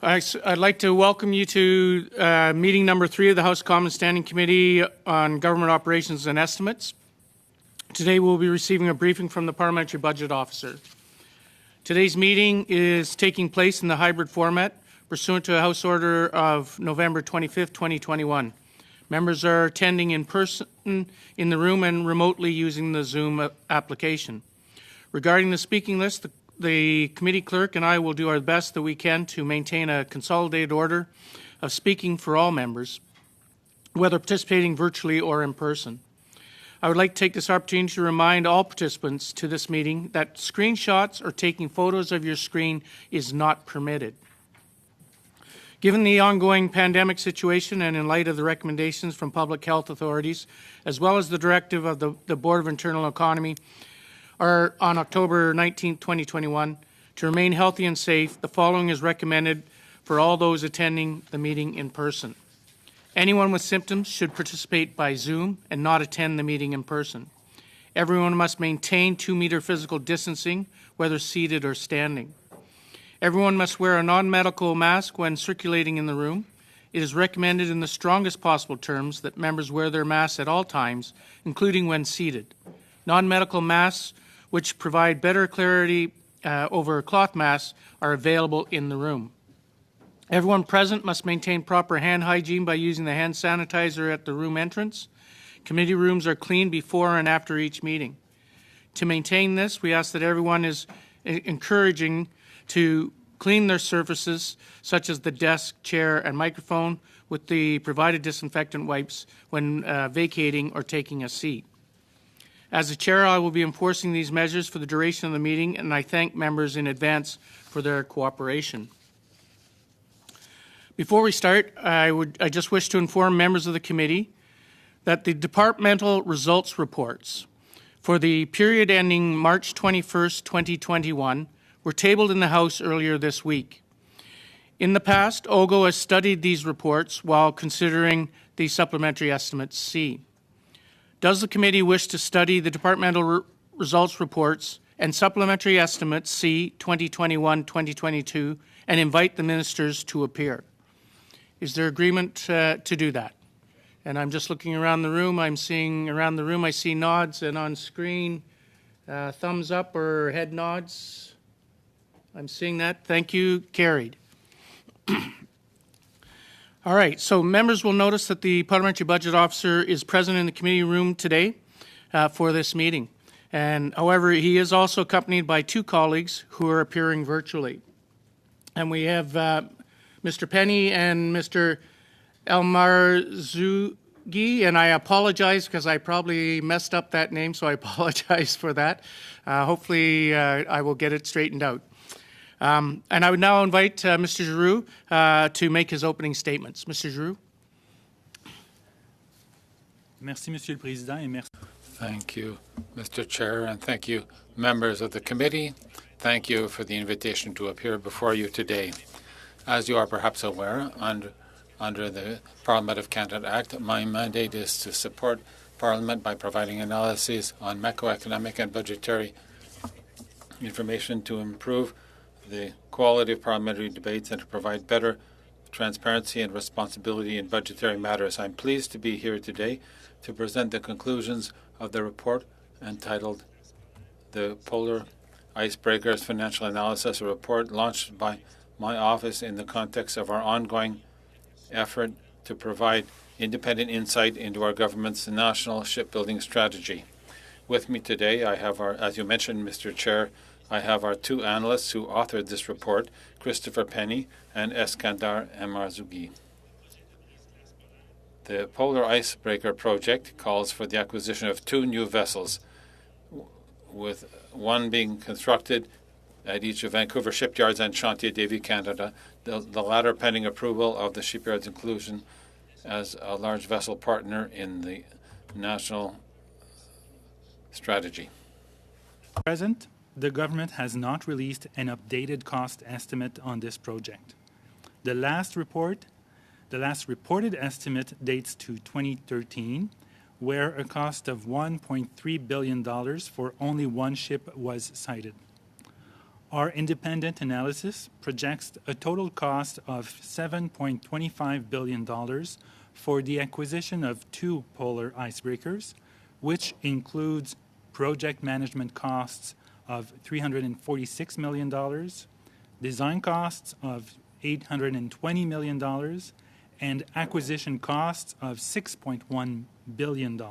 I'd like to welcome you to meeting number 3 of the House Commons Standing Committee on Government Operations and Estimates. Today we'll be receiving a briefing from the Parliamentary Budget Officer. Today's meeting is taking place in the hybrid format pursuant to a House Order of November 25th, 2021. Members are attending in person in the room and remotely using the Zoom application. Regarding the speaking list, the committee clerk and I will do our best that we can to maintain a consolidated order of speaking for all members, whether participating virtually or in person. I would like to take this opportunity to remind all participants to this meeting that screenshots or taking photos of your screen is not permitted. Given the ongoing pandemic situation and in light of the recommendations from public health authorities, as well as the directive of the Board of Internal Economy, are on October 19, 2021, to remain healthy and safe, the following is recommended for all those attending the meeting in person. Anyone with symptoms should participate by Zoom and not attend the meeting in person. Everyone must maintain 2-meter physical distancing, whether seated or standing. Everyone must wear a non-medical mask when circulating in the room. It is recommended in the strongest possible terms that members wear their masks at all times, including when seated. Non-medical masks, which provide better clarity over cloth masks, are available in the room. Everyone present must maintain proper hand hygiene by using the hand sanitizer at the room entrance. Committee rooms are cleaned before and after each meeting. To maintain this, we ask that everyone is encouraging to clean their surfaces, such as the desk, chair, and microphone, with the provided disinfectant wipes when vacating or taking a seat. As the chair, I will be enforcing these measures for the duration of the meeting, and I thank members in advance for their cooperation. Before we start, I just wish to inform members of the committee that the departmental results reports for the period ending March 21st, 2021 were tabled in the House earlier this week. In the past, OGO has studied these reports while considering the Supplementary Estimates C. Does the committee wish to study the departmental results reports and Supplementary Estimates C 2021-2022 and invite the ministers to appear? Is there agreement to do that? And I'm just looking around the room. I'm seeing around the room, I see nods, and on screen, thumbs up or head nods. I'm seeing that. Thank you. Carried. All right, so members will notice that the Parliamentary Budget Officer is present in the committee room today for this meeting. And however, he is also accompanied by 2 colleagues who are appearing virtually. And we have Mr. Penny and Mr. Elmarzougi, and I apologize because I probably messed up that name, so I apologize for that. Hopefully I will get it straightened out. And I would now invite Mr. Giroux to make his opening statements. Mr. Giroux. Merci, Monsieur le Président, et merci. Thank you, Mr. Chair, and thank you, members of the committee. Thank you for the invitation to appear before you today. As you are perhaps aware, under the Parliament of Canada Act, my mandate is to support Parliament by providing analyses on macroeconomic and budgetary information to improve the quality of parliamentary debates and to provide better transparency and responsibility in budgetary matters. I'm pleased to be here today to present the conclusions of the report entitled The Polar Icebreakers Financial Analysis, a report launched by my office in the context of our ongoing effort to provide independent insight into our government's national shipbuilding strategy. With me today, I have as you mentioned, Mr. Chair, I have our 2 analysts who authored this report, Christopher Penny and Eskandar Elmarzougi. The Polar Icebreaker project calls for the acquisition of 2 new vessels, with one being constructed at each of Vancouver shipyards and Chantier Davie, Canada, the latter pending approval of the shipyard's inclusion as a large vessel partner in the national strategy. Present, the government has not released an updated cost estimate on this project. The last reported estimate dates to 2013, where a cost of $1.3 billion for only one ship was cited. Our independent analysis projects a total cost of $7.25 billion for the acquisition of 2 polar icebreakers, which includes project management costs of $346 million, design costs of $820 million, and acquisition costs of $6.1 billion.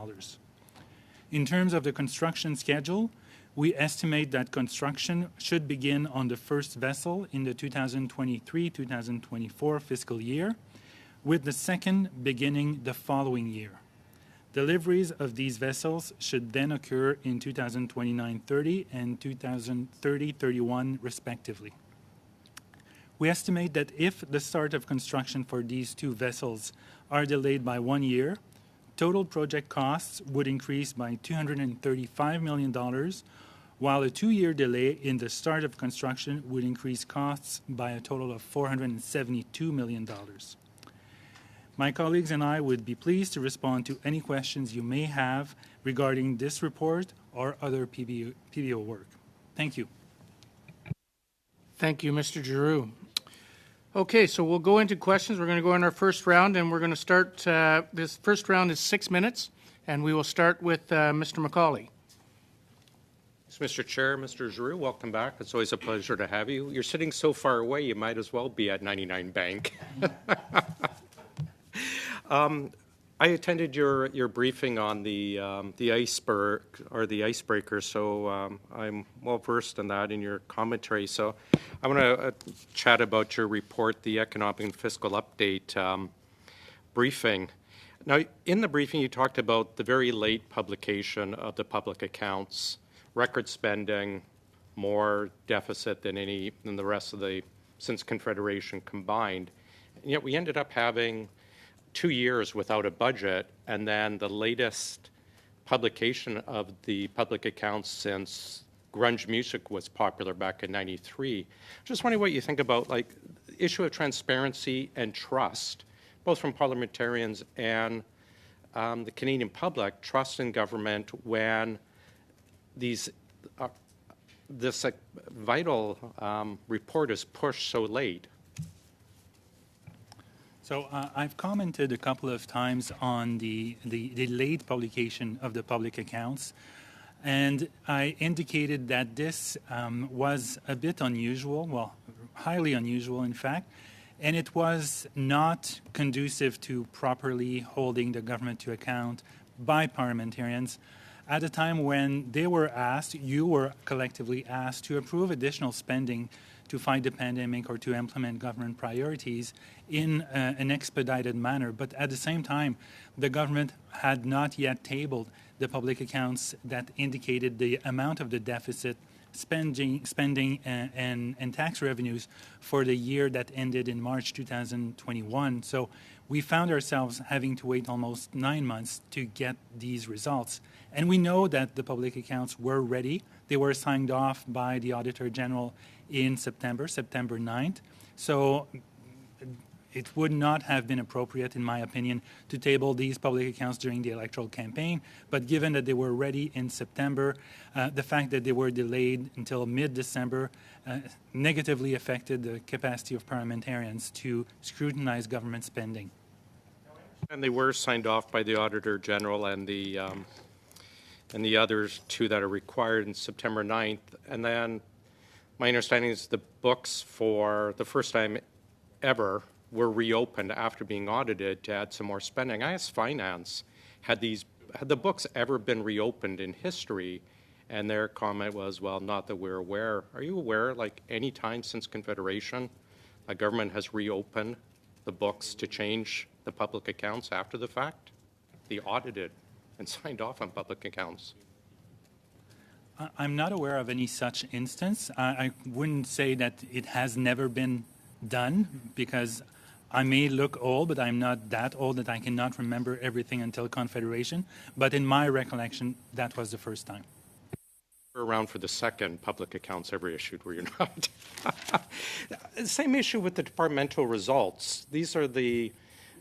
In terms of the construction schedule, we estimate that construction should begin on the first vessel in the 2023-2024 fiscal year, with the second beginning the following year. Deliveries of these vessels should then occur in 2029-30 and 2030-31, respectively. We estimate that if the start of construction for these 2 vessels are delayed by 1 year, total project costs would increase by $235 million, while a 2-year delay in the start of construction would increase costs by a total of $472 million. My colleagues and I would be pleased to respond to any questions you may have regarding this report or other PBO work. Thank you. Thank you, Mr. Giroux. Okay, so we'll go into questions. We're going to go in our first round, and we're going to start, this first round is 6 minutes, and we will start with Mr. Macaulay. Mr. Chair, Mr. Giroux, welcome back. It's always a pleasure to have you. You're sitting so far away, you might as well be at 99 Bank. I attended your briefing on the iceberg or the icebreaker, so I'm well versed in that in your commentary. So I want to chat about your report, the Economic and Fiscal Update briefing. Now, in the briefing, you talked about the very late publication of the public accounts, record spending, more deficit than the rest of the since Confederation combined, and yet we ended up having 2 years without a budget, and then the latest publication of the public accounts since grunge music was popular back in '93. Just wondering what you think about the issue of transparency and trust, both from parliamentarians and the Canadian public, trust in government when this vital report is pushed so late. So I've commented a couple of times on the late publication of the public accounts, and I indicated that this was a bit unusual, well, highly unusual in fact, and it was not conducive to properly holding the government to account by parliamentarians at a time when they were asked, you were collectively asked to approve additional spending to fight the pandemic or to implement government priorities in an expedited manner. But at the same time, the government had not yet tabled the public accounts that indicated the amount of the deficit, spending and tax revenues for the year that ended in March 2021. So we found ourselves having to wait almost 9 months to get these results. And we know that the public accounts were ready. They were signed off by the Auditor General in September 9th. So it would not have been appropriate, in my opinion, to table these public accounts during the electoral campaign. But given that they were ready in September, the fact that they were delayed until mid-December negatively affected the capacity of parliamentarians to scrutinize government spending. And they were signed off by the Auditor General and the others 2 that are required in September 9th. And then my understanding is the books for the first time ever were reopened after being audited to add some more spending. I asked Finance, had the books ever been reopened in history? And their comment was, well, not that we're aware. Are you aware, any time since Confederation, a government has reopened the books to change the public accounts after the fact? They audited and signed off on public accounts. I'm not aware of any such instance. I wouldn't say that it has never been done, because I may look old, but I'm not that old that I cannot remember everything until Confederation. But in my recollection, that was the first time. You're around for the second public accounts ever issued, were you not? Same issue with the departmental results. These are the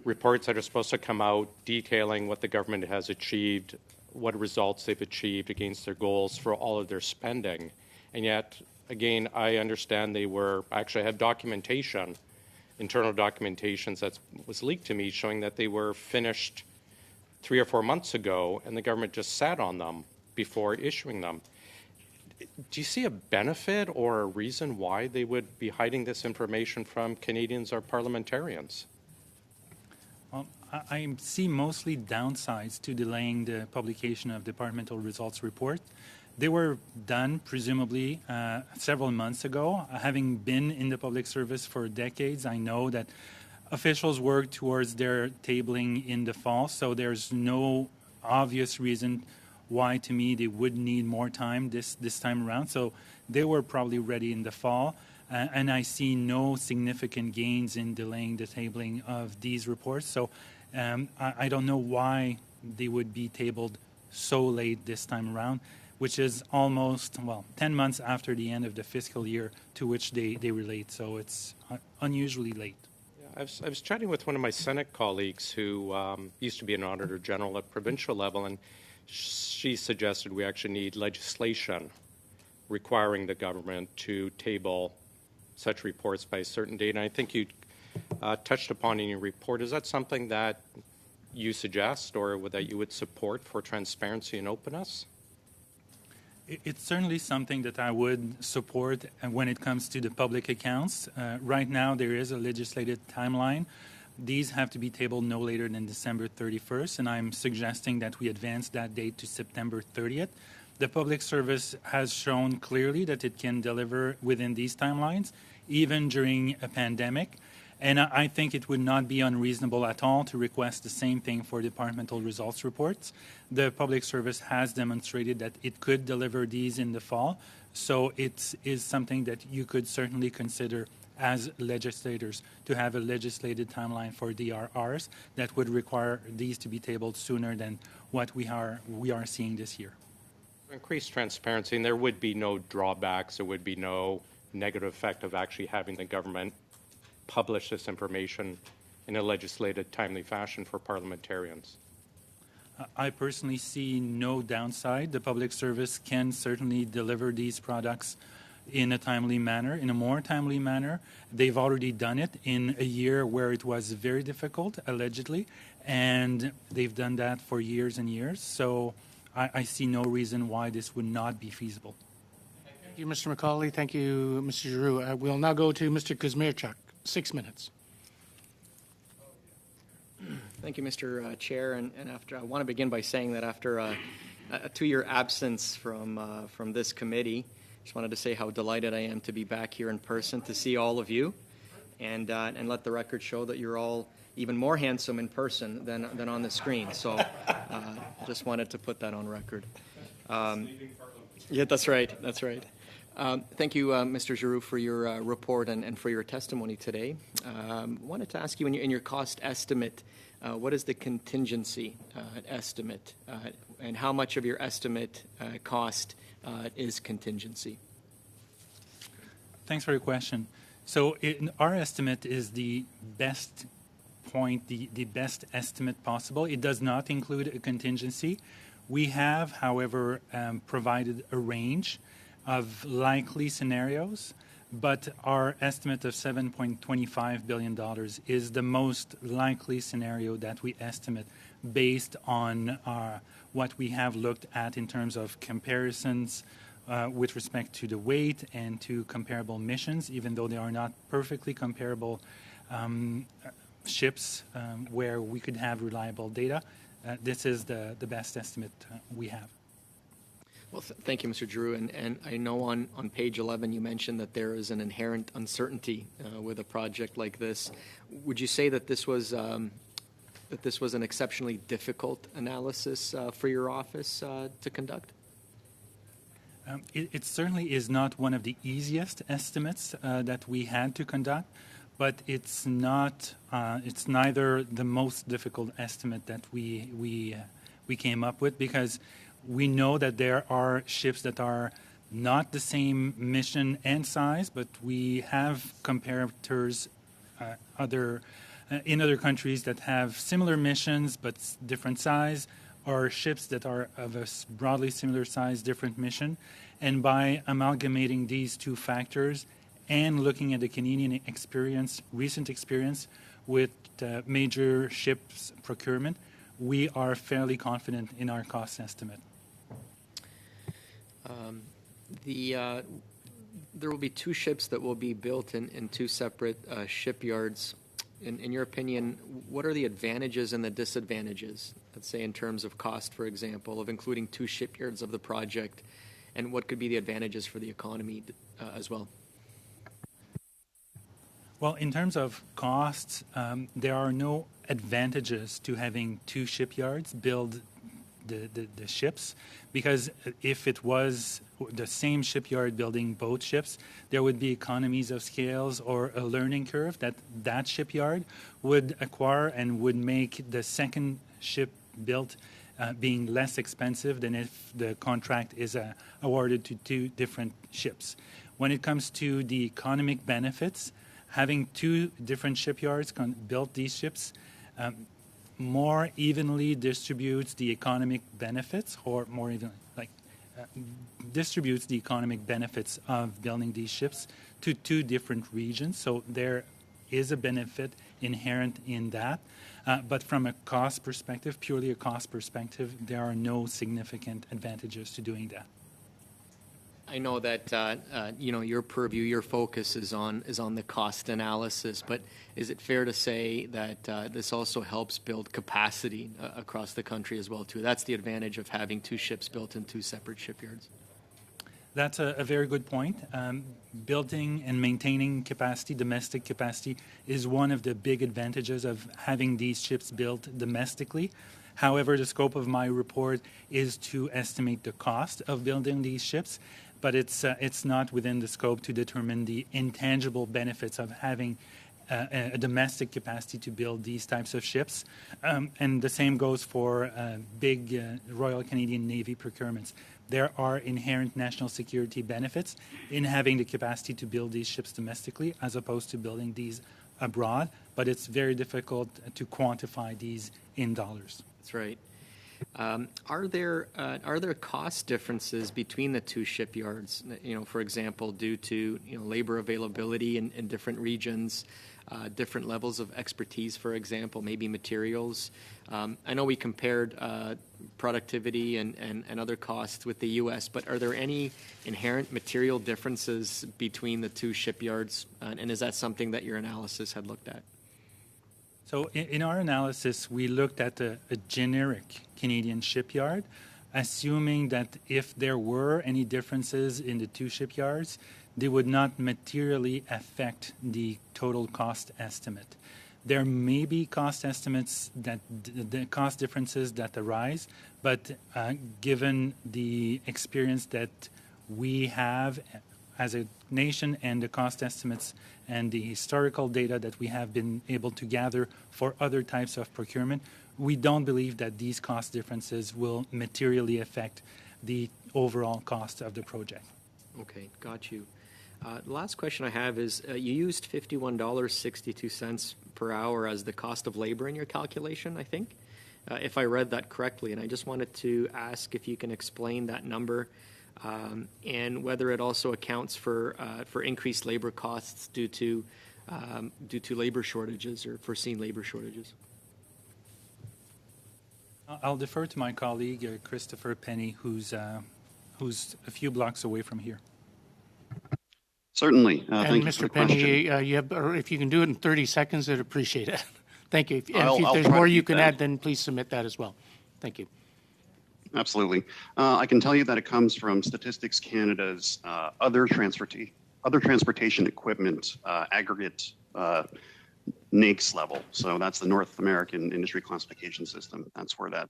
reports that are supposed to come out detailing what the government has achieved, what results they've achieved against their goals for all of their spending. And yet again, I understand they were, actually I have documentation, internal documentations that was leaked to me showing that they were finished 3 or 4 months ago and the government just sat on them before issuing them. Do you see a benefit or a reason why they would be hiding this information from Canadians or parliamentarians? Well, I see mostly downsides to delaying the publication of departmental results report. They were done, presumably, several months ago. Having been in the public service for decades, I know that officials work towards their tabling in the fall, so there's no obvious reason why, to me, they would need more time this time around. So they were probably ready in the fall, and I see no significant gains in delaying the tabling of these reports. So I don't know why they would be tabled so late this time around, which is almost, 10 months after the end of the fiscal year to which they relate. So it's unusually late. I was chatting with one of my Senate colleagues who used to be an Auditor General at provincial level, and she suggested we actually need legislation requiring the government to table such reports by a certain date. And I think you touched upon in your report. Is that something that you suggest or that you would support for transparency and openness? It's certainly something that I would support when it comes to the public accounts. Right now, there is a legislated timeline. These have to be tabled no later than December 31st, and I'm suggesting that we advance that date to September 30th. The public service has shown clearly that it can deliver within these timelines, even during a pandemic. And I think it would not be unreasonable at all to request the same thing for departmental results reports. The public service has demonstrated that it could deliver these in the fall, so it is something that you could certainly consider as legislators to have a legislated timeline for DRRs that would require these to be tabled sooner than what we are seeing this year. Increased transparency, and there would be no drawbacks, there would be no negative effect of actually having the government publish this information in a legislated, timely fashion for parliamentarians. I personally see no downside. The public service can certainly deliver these products in a timely manner, in a more timely manner. They've already done it in a year where it was very difficult, allegedly, and they've done that for years and years. So I see no reason why this would not be feasible. Thank you, Mr. McCauley. Thank you, Mr. Giroux. We'll now go to Mr. Kuzmierczak. 6 minutes. Thank you, Mr. Chair. And after, I want to begin by saying that after a 2-year absence from this committee, just wanted to say how delighted I am to be back here in person to see all of you, and let the record show that you're all even more handsome in person than on the screen. So just wanted to put that on record. Yeah, that's right. That's right. Thank you, Mr. Giroux, for your report and for your testimony today. Wanted to ask you, in your cost estimate, what is the contingency estimate, and how much of your estimate cost is contingency? Thanks for your question. So our estimate is the best point, the best estimate possible. It does not include a contingency. We have, however, provided a range of likely scenarios, but our estimate of $7.25 billion is the most likely scenario that we estimate based on what we have looked at in terms of comparisons with respect to the weight and to comparable missions, even though they are not perfectly comparable ships where we could have reliable data. This is the best estimate we have. Well, thank you, Mr. Giroux. And I know on page 11 you mentioned that there is an inherent uncertainty with a project like this. Would you say that this was an exceptionally difficult analysis for your office to conduct? It certainly is not one of the easiest estimates that we had to conduct, but it's not. It's neither the most difficult estimate that we came up with, because we know that there are ships that are not the same mission and size, but we have comparators in other countries that have similar missions but different size, or ships that are of a broadly similar size, different mission. And by amalgamating these two factors and looking at the Canadian experience, recent experience with major ships procurement, we are fairly confident in our cost estimate. There will be two ships that will be built in two separate shipyards. In your opinion, what are the advantages and the disadvantages, let's say in terms of cost, for example, of including two shipyards of the project, and what could be the advantages for the economy as well? Well, in terms of costs, there are no advantages to having two shipyards build the ships, because if it was the same shipyard building both ships, there would be economies of scales or a learning curve that shipyard would acquire and would make the second ship built being less expensive than if the contract is awarded to two different ships. When it comes to the economic benefits, having two different shipyards build these ships more evenly distributes the economic benefits, or more even distributes the economic benefits of building these ships to two different regions. So there is a benefit inherent in that. But from a cost perspective, purely a cost perspective, there are no significant advantages to doing that. I know that your purview, your focus is on the cost analysis, but is it fair to say that this also helps build capacity across the country as well too? That's the advantage of having two ships built in two separate shipyards. That's a very good point. Building and maintaining capacity, domestic capacity, is one of the big advantages of having these ships built domestically. However, the scope of my report is to estimate the cost of building these ships, but it's not within the scope to determine the intangible benefits of having a domestic capacity to build these types of ships. And the same goes for big Royal Canadian Navy procurements. There are inherent national security benefits in having the capacity to build these ships domestically as opposed to building these abroad, but it's very difficult to quantify these in dollars. That's right. Are there cost differences between the two shipyards? For example, due to labor availability in different regions, different levels of expertise, for example, maybe materials. I know we compared productivity and other costs with the U.S., but are there any inherent material differences between the two shipyards? And is that something that your analysis had looked at? So in our analysis, we looked at a generic Canadian shipyard, assuming that if there were any differences in the two shipyards, they would not materially affect the total cost estimate. There may be cost estimates that the cost differences that arise, but given the experience that we have as a nation and the cost estimates and the historical data that we have been able to gather for other types of procurement, we don't believe that these cost differences will materially affect the overall cost of the project. Okay, got you. The last question I have is, you used $51.62 per hour as the cost of labor in your calculation, I think, if I read that correctly. And I just wanted to ask if you can explain that number and whether it also accounts for increased labor costs due to labor shortages or foreseen labor shortages. I'll defer to my colleague, Christopher Penny, who's a few blocks away from here. Certainly. And Thank you for the Mr. Penny, question. if you can do it in 30 seconds, I'd appreciate it. Thank you. And I'll if there's try more to you keep can that. add, then please submit that as well. Thank you. Absolutely. I can tell you that it comes from Statistics Canada's other transportation equipment aggregate NAICS level. So that's the North American Industry Classification System. That's where that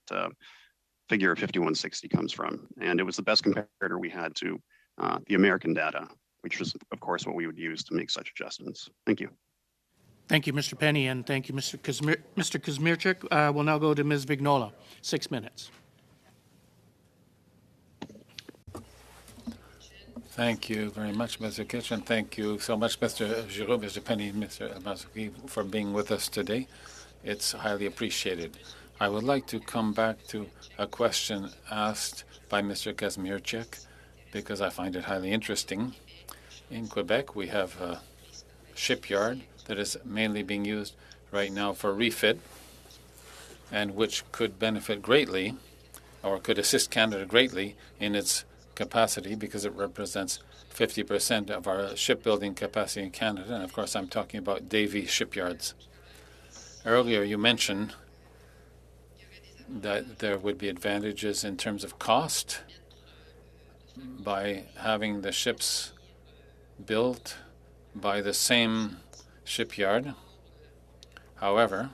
figure of 5160 comes from. And it was the best comparator we had to the American data, which is, of course, what we would use to make such adjustments. Thank you. Thank you, Mr. Penny, and thank you, Mr. Kazmierczak. We'll now go to Ms. Vignola. 6 minutes. Thank you very much, Mr. Kitchen. Thank you so much, Mr. Giroux, Mr. Penny, Mr. Mazuki, for being with us today. It's highly appreciated. I would like to come back to a question asked by Mr. Kazmierczak because I find it highly interesting. In Quebec, we have a shipyard that is mainly being used right now for refit, and which could benefit greatly, or could assist Canada greatly in its capacity, because it represents 50% of our shipbuilding capacity in Canada. And of course, I'm talking about Davie shipyards. Earlier, you mentioned that there would be advantages in terms of cost by having the ships built by the same shipyard. However,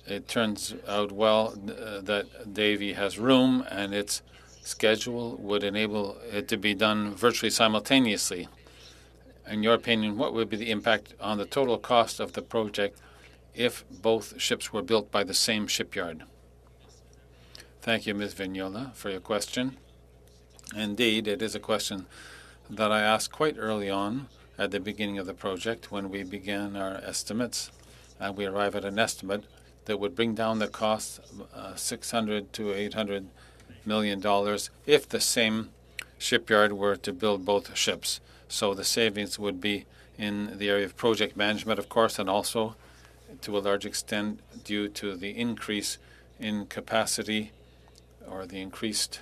it turns out that Davie has room, and its schedule would enable it to be done virtually simultaneously. In your opinion, what would be the impact on the total cost of the project if both ships were built by the same shipyard? Thank you, Ms. Vignola, for your question. Indeed, it is a question that I asked quite early on at the beginning of the project when we began our estimates, and we arrived at an estimate that would bring down the cost $600 to $800 million if the same shipyard were to build both ships. So the savings would be in the area of project management, of course, and also to a large extent due to the increase in capacity or the increased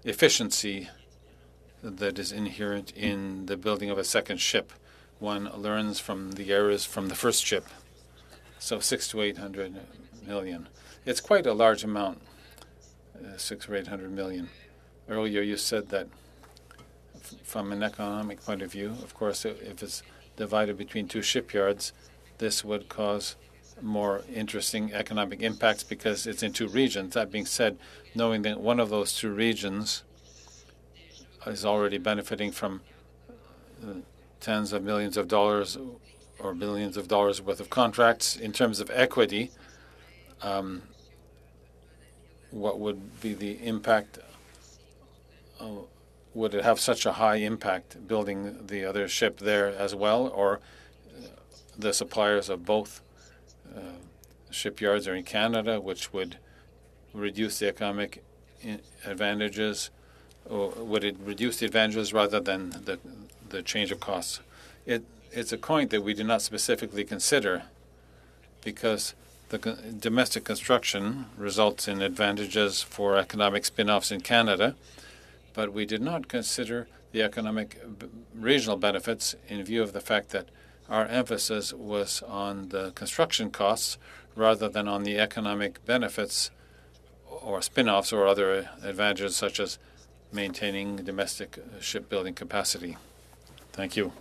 efficiency that is inherent in the building of a second ship. One learns from the errors from the first ship. So 600 to 800 million. It's quite a large amount, 600 or 800 million. Earlier you said that from an economic point of view, of course, if it's divided between two shipyards, this would cause more interesting economic impacts because it's in two regions. That being said, knowing that one of those two regions is already benefiting from tens of millions of dollars or billions of dollars worth of contracts in terms of equity, what would be the impact? Would it have such a high impact building the other ship there as well, or the suppliers of both shipyards are in Canada, which would reduce the economic advantages, or would it reduce the advantages rather than the change of costs? It's a point that we do not specifically consider because the domestic construction results in advantages for economic spin-offs in Canada, but we did not consider the economic regional benefits in view of the fact that our emphasis was on the construction costs rather than on the economic benefits or spin-offs or other advantages such as maintaining domestic shipbuilding capacity. Thank you.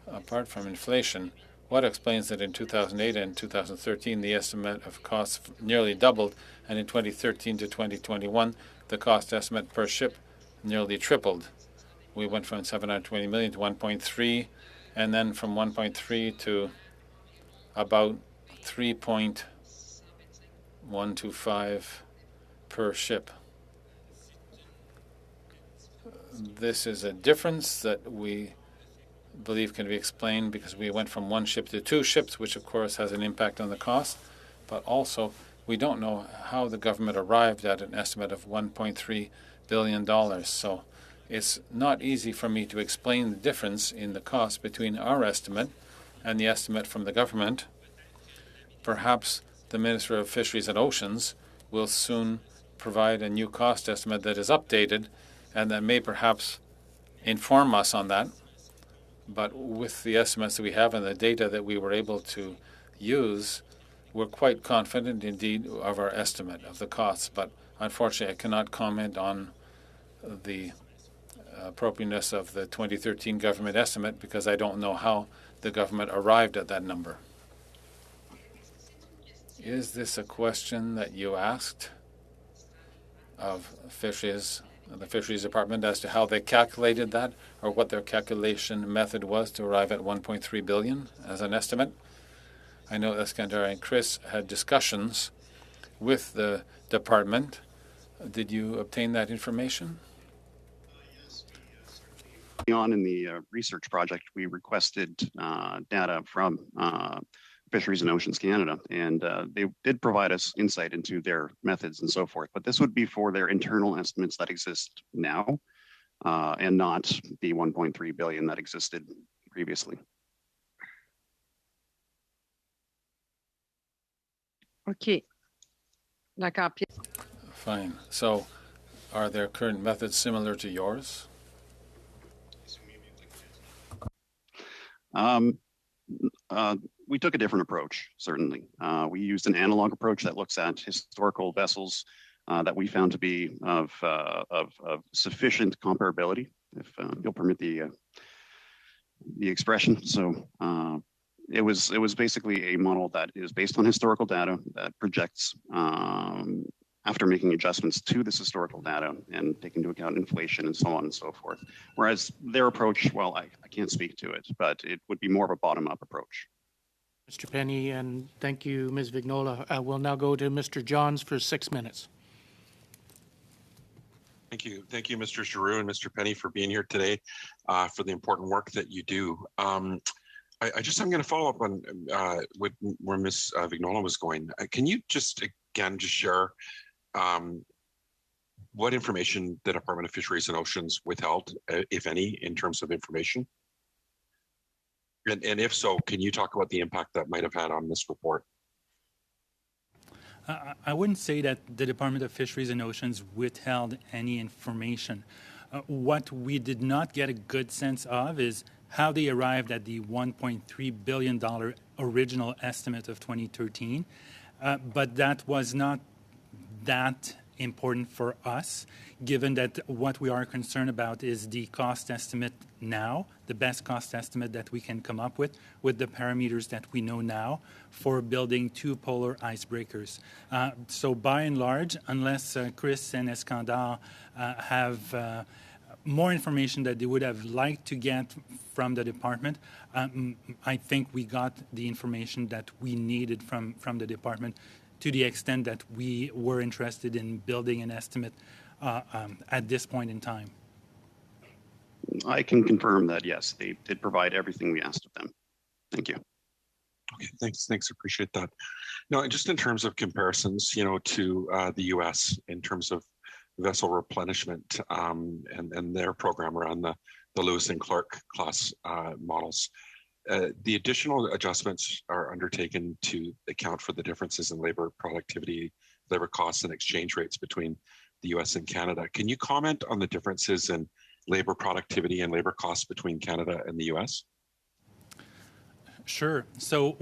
Apart from inflation, what explains that in 2008 and 2013 the estimate of costs nearly doubled, and in 2013 to 2021 the cost estimate per ship nearly tripled? We went from 720 million to 1.3, and then from 1.3 to about 3.125 per ship. This is a difference that we believe can be explained because we went from one ship to two ships, which of course has an impact on the cost, but also we don't know how the government arrived at an estimate of $1.3 billion. So it's not easy for me to explain the difference in the cost between our estimate and the estimate from the government. Perhaps the Minister of Fisheries and Oceans will soon provide a new cost estimate that is updated and that may perhaps inform us on that. But with the estimates that we have and the data that we were able to use, we're quite confident indeed of our estimate of the costs. But unfortunately, I cannot comment on the appropriateness of the 2013 government estimate because I don't know how the government arrived at that number. Is this a question that you asked of fisheries, the Fisheries Department, as to how they calculated that or what their calculation method was to arrive at $1.3 billion as an estimate? I know Iskandar and Chris had discussions with the department. Did you obtain that information? On in the research project, we requested data from Fisheries and Oceans Canada, and they did provide us insight into their methods and so forth. But this would be for their internal estimates that exist now, and not the 1.3 billion that existed previously. OK. D'accord. Fine. So are their current methods similar to yours? We took a different approach, certainly. We used an analog approach that looks at historical vessels that we found to be of sufficient comparability, if you'll permit the expression. So it was basically a model that is based on historical data that projects after making adjustments to this historical data and taking into account inflation and so on and so forth. Whereas their approach, well, I can't speak to it, but it would be more of a bottom-up approach. Mr. Penny, and thank you, Ms. Vignola. We'll now go to Mr. Johns for 6 minutes. Thank you, Mr. Giroux and Mr. Penny, for being here today, for the important work that you do. I'm going to follow up on where Ms. Vignola was going. Can you just share what information the Department of Fisheries and Oceans withheld, if any, in terms of information? And if so, can you talk about the impact that might have had on this report? I wouldn't say that the Department of Fisheries and Oceans withheld any information. What we did not get a good sense of is how they arrived at the $1.3 billion original estimate of 2013. But that was not that important for us, given that what we are concerned about is the cost estimate now, the best cost estimate that we can come up with the parameters that we know now for building 2 polar icebreakers. So by and large, unless Chris and Eskandar have more information that they would have liked to get from the department, I think we got the information that we needed from the department, to the extent that we were interested in building an estimate at this point in time. I can confirm that, yes, they did provide everything we asked of them. Thank you. Okay, thanks, appreciate that. Now, just in terms of comparisons, to the U.S. in terms of vessel replenishment and their program around the Lewis and Clark class models, the additional adjustments are undertaken to account for the differences in labor productivity, labor costs, and exchange rates between the U.S. and Canada. Can you comment on the differences in labor productivity and labor costs between Canada and the U.S.? Sure. So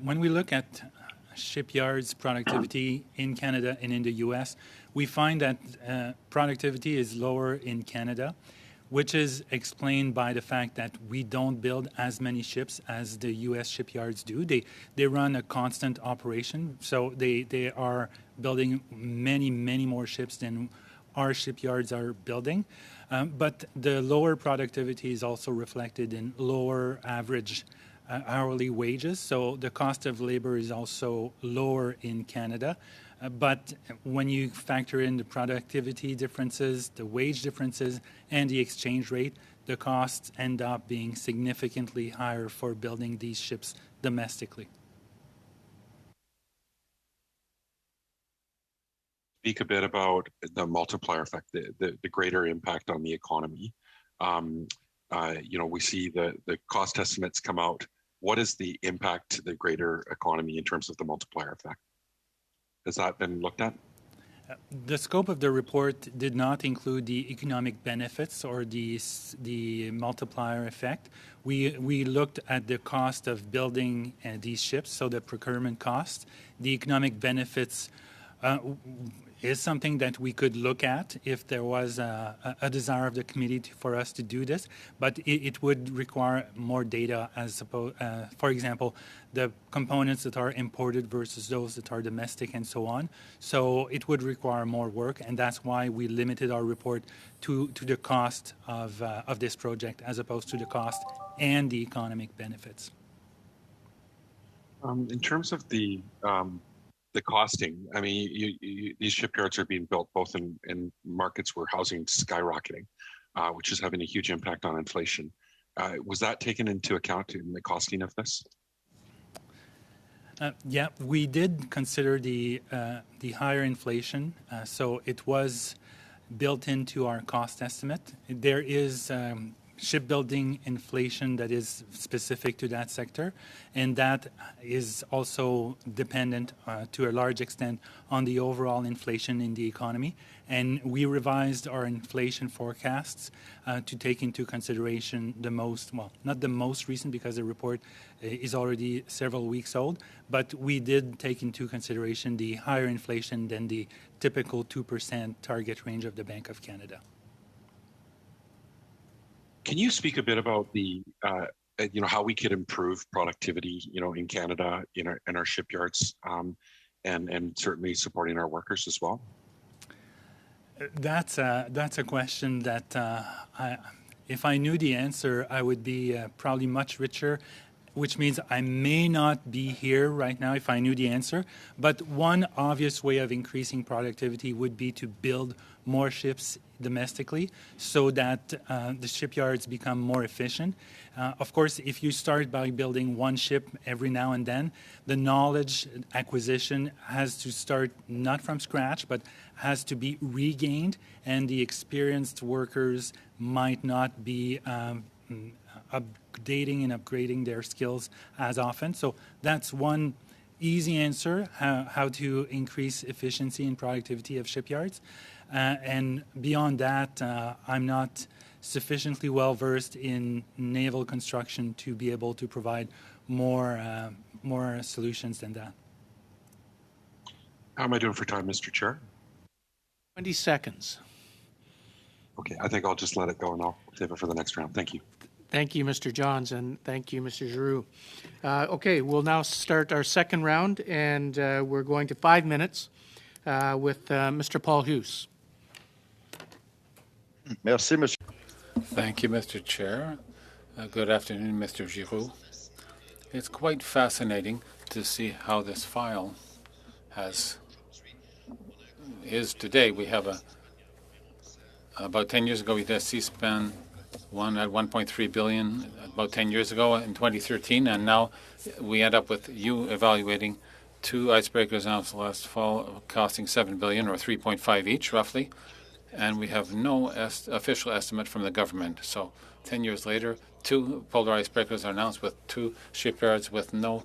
when we look at shipyards' productivity in Canada and in the U.S., we find that productivity is lower in Canada, which is explained by the fact that we don't build as many ships as the U.S. shipyards do. They run a constant operation, so they are building many more ships than our shipyards are building. But the lower productivity is also reflected in lower average hourly wages, so the cost of labor is also lower in Canada. But when you factor in the productivity differences, the wage differences, and the exchange rate, the costs end up being significantly higher for building these ships domestically. Speak a bit about the multiplier effect, the greater impact on the economy. We see the cost estimates come out. What is the impact to the greater economy in terms of the multiplier effect? Has that been looked at? The scope of the report did not include the economic benefits or the multiplier effect. We looked at the cost of building these ships, so the procurement cost. The economic benefits is something that we could look at if there was a desire of the committee for us to do this, but it would require more data, for example, the components that are imported versus those that are domestic and so on. So it would require more work, and that's why we limited our report to the cost of this project as opposed to the cost and the economic benefits. In terms of the costing, I mean, these shipyards are being built both in markets where housing is skyrocketing, which is having a huge impact on inflation. Was that taken into account in the costing of this? Yeah, we did consider the higher inflation, so it was built into our cost estimate. There is shipbuilding inflation that is specific to that sector, and that is also dependent to a large extent on the overall inflation in the economy. And we revised our inflation forecasts to take into consideration not the most recent, because the report is already several weeks old, but we did take into consideration the higher inflation than the typical 2% target range of the Bank of Canada. Can you speak a bit about the, how we could improve productivity, in Canada, in our shipyards, and certainly supporting our workers as well? That's a question that if I knew the answer, I would be probably much richer, which means I may not be here right now if I knew the answer. But one obvious way of increasing productivity would be to build more ships domestically so that the shipyards become more efficient. Of course, if you start by building one ship every now and then, the knowledge acquisition has to start not from scratch, but has to be regained, and the experienced workers might not be updating and upgrading their skills as often. So that's one easy answer, how to increase efficiency and productivity of shipyards. And beyond that, I'm not sufficiently well versed in naval construction to be able to provide more solutions than that. How am I doing for time, Mr. Chair? 20 seconds. Okay, I think I'll just let it go and I'll save it for the next round. Thank you. Thank you, Mr. Johns, and thank you, Mr. Giroux. Okay, we'll now start our second round, and we're going to 5 minutes with Mr. Paul Hughes. Merci, Monsieur. Thank you, Mr. Chair. Good afternoon, Mr. Giroux. It's quite fascinating to see how this file is today. We have about 10 years ago, we did a C-SPAN one at 1.3 billion about 10 years ago in 2013, and now we end up with you evaluating 2 icebreakers announced last fall costing 7 billion or 3.5 each roughly, and we have no official estimate from the government. So 10 years later, 2 polar icebreakers are announced with 2 shipyards with no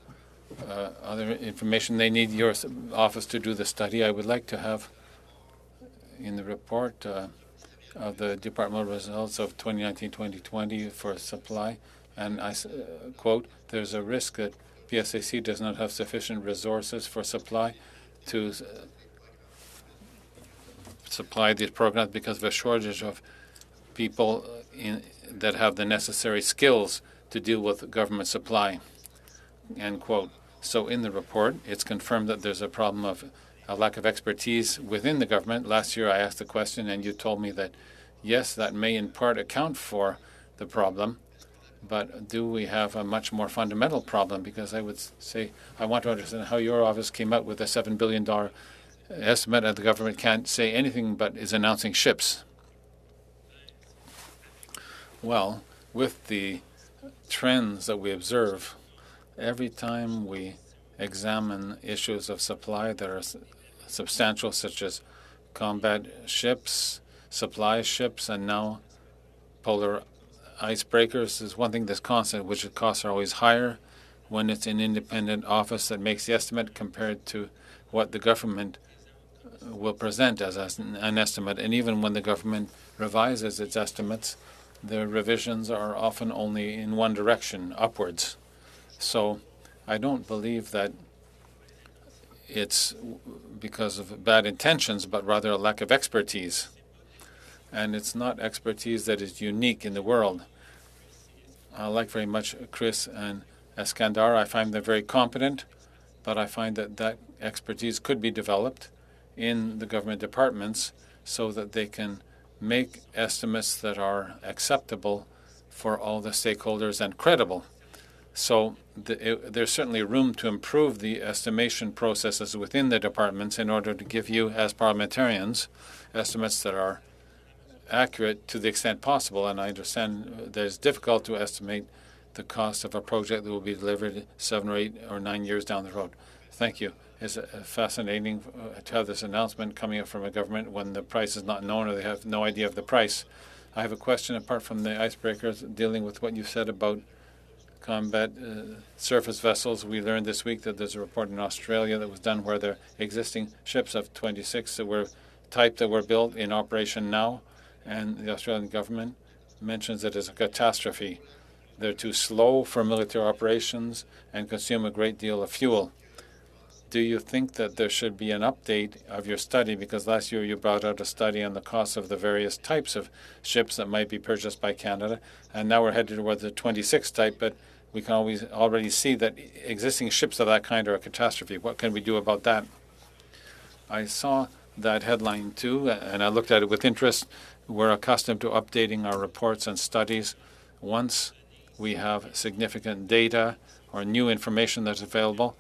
other information. They need your office to do the study. I would like to have in the report of the departmental results of 2019-2020 for supply, and I quote, there's a risk that PSAC does not have sufficient resources for supply to supply these programs because of a shortage of people that have the necessary skills to deal with government supply, end quote. So in the report, it's confirmed that there's a problem of a lack of expertise within the government. Last year I asked the question and you told me that, yes, that may in part account for the problem, but do we have a much more fundamental problem? Because I would say I want to understand how your office came out with a $7 billion estimate and the government can't say anything but is announcing ships. Well, with the trends that we observe, every time we examine issues of supply that are substantial, such as combat ships, supply ships, and now polar icebreakers, is one thing that's constant, which the costs are always higher when it's an independent office that makes the estimate compared to what the government will present as an estimate. And even when the government revises its estimates, the revisions are often only in one direction, upwards. So I don't believe that it's because of bad intentions, but rather a lack of expertise. And it's not expertise that is unique in the world. I like very much Chris and Eskandar. I find them very competent, but I find that that expertise could be developed in the government departments so that they can make estimates that are acceptable for all the stakeholders and credible. So there's certainly room to improve the estimation processes within the departments in order to give you, as parliamentarians, estimates that are accurate to the extent possible. And I understand that it's difficult to estimate the cost of a project that will be delivered 7 or 8 or 9 years down the road. Thank you. It's fascinating to have this announcement coming up from a government when the price is not known or they have no idea of the price. I have a question apart from the icebreakers dealing with what you said about combat surface vessels. We learned this week that there's a report in Australia that was done where there are existing ships of 26 that were built in operation now, and the Australian government mentions it as a catastrophe. They're too slow for military operations and consume a great deal of fuel. Do you think that there should be an update of your study? Because last year you brought out a study on the cost of the various types of ships that might be purchased by Canada, and now we're headed towards the 26 type, but we can already see that existing ships of that kind are a catastrophe. What can we do about that? I saw that headline too, and I looked at it with interest. We're accustomed to updating our reports and studies once we have significant data or new information that's available,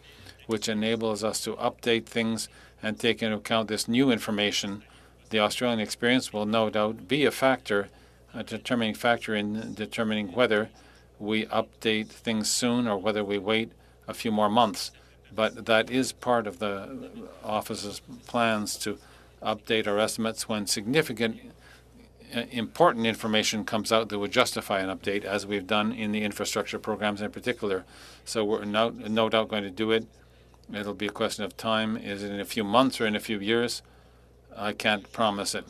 which enables us to update things and take into account this new information. The Australian experience will no doubt be a factor, a determining factor in determining whether we update things soon or whether we wait a few more months. But that is part of the office's plans to update our estimates when significant important information comes out that would justify an update, as we've done in the infrastructure programs in particular. So we're no doubt going to do it. It'll be a question of time. Is it in a few months or in a few years? I can't promise it.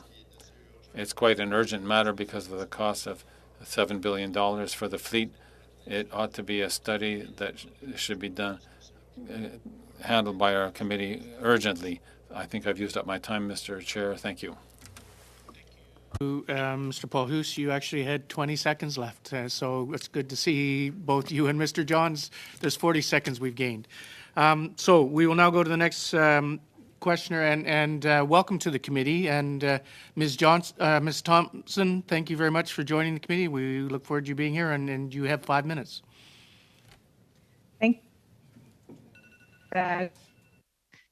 It's quite an urgent matter because of the cost of $7 billion for the fleet. It ought to be a study that should be done, handled by our committee urgently. I think I've used up my time, Mr. Chair. Thank you. Mr. Paul Hoos, you actually had 20 seconds left, so it's good to see both you and Mr. Johns. There's 40 seconds we've gained. So we will now go to the next questioner, and welcome to the committee. And Ms. Thompson, thank you very much for joining the committee. We look forward to you being here, and you have 5 minutes. Thank you,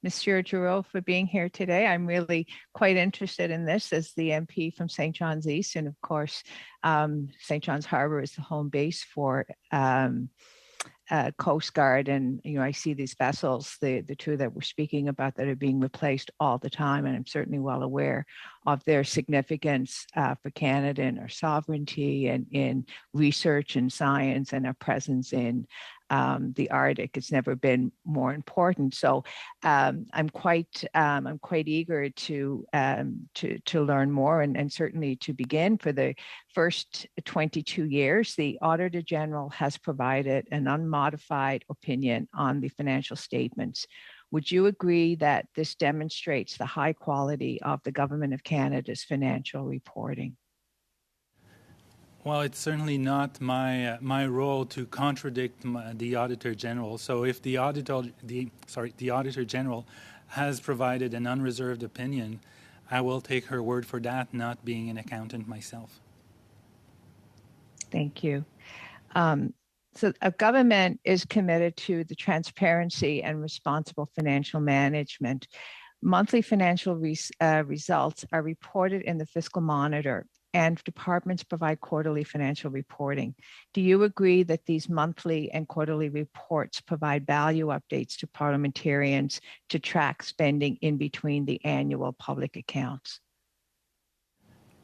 Monsieur Giroux, for being here today. I'm really quite interested in this as the MP from St. John's East. And of course, St. John's Harbour is the home base for Coast Guard. And, you know, I see these vessels, the two that we're speaking about, that are being replaced all the time. And I'm certainly well aware of their significance for Canada and our sovereignty and in research and science and our presence in the Arctic. It's never been more important. So I'm quite eager to learn more and certainly to begin. For the first 22 years, the Auditor General has provided an unmodified opinion on the financial statements. Would you agree that this demonstrates the high quality of the Government of Canada's financial reporting? Well, it's certainly not my role to contradict the Auditor General. So if the Auditor General has provided an unreserved opinion, I will take her word for that, not being an accountant myself. Thank you. So a government is committed to the transparency and responsible financial management. Monthly financial results are reported in the Fiscal Monitor, and departments provide quarterly financial reporting. Do you agree that these monthly and quarterly reports provide value updates to parliamentarians to track spending in between the annual public accounts?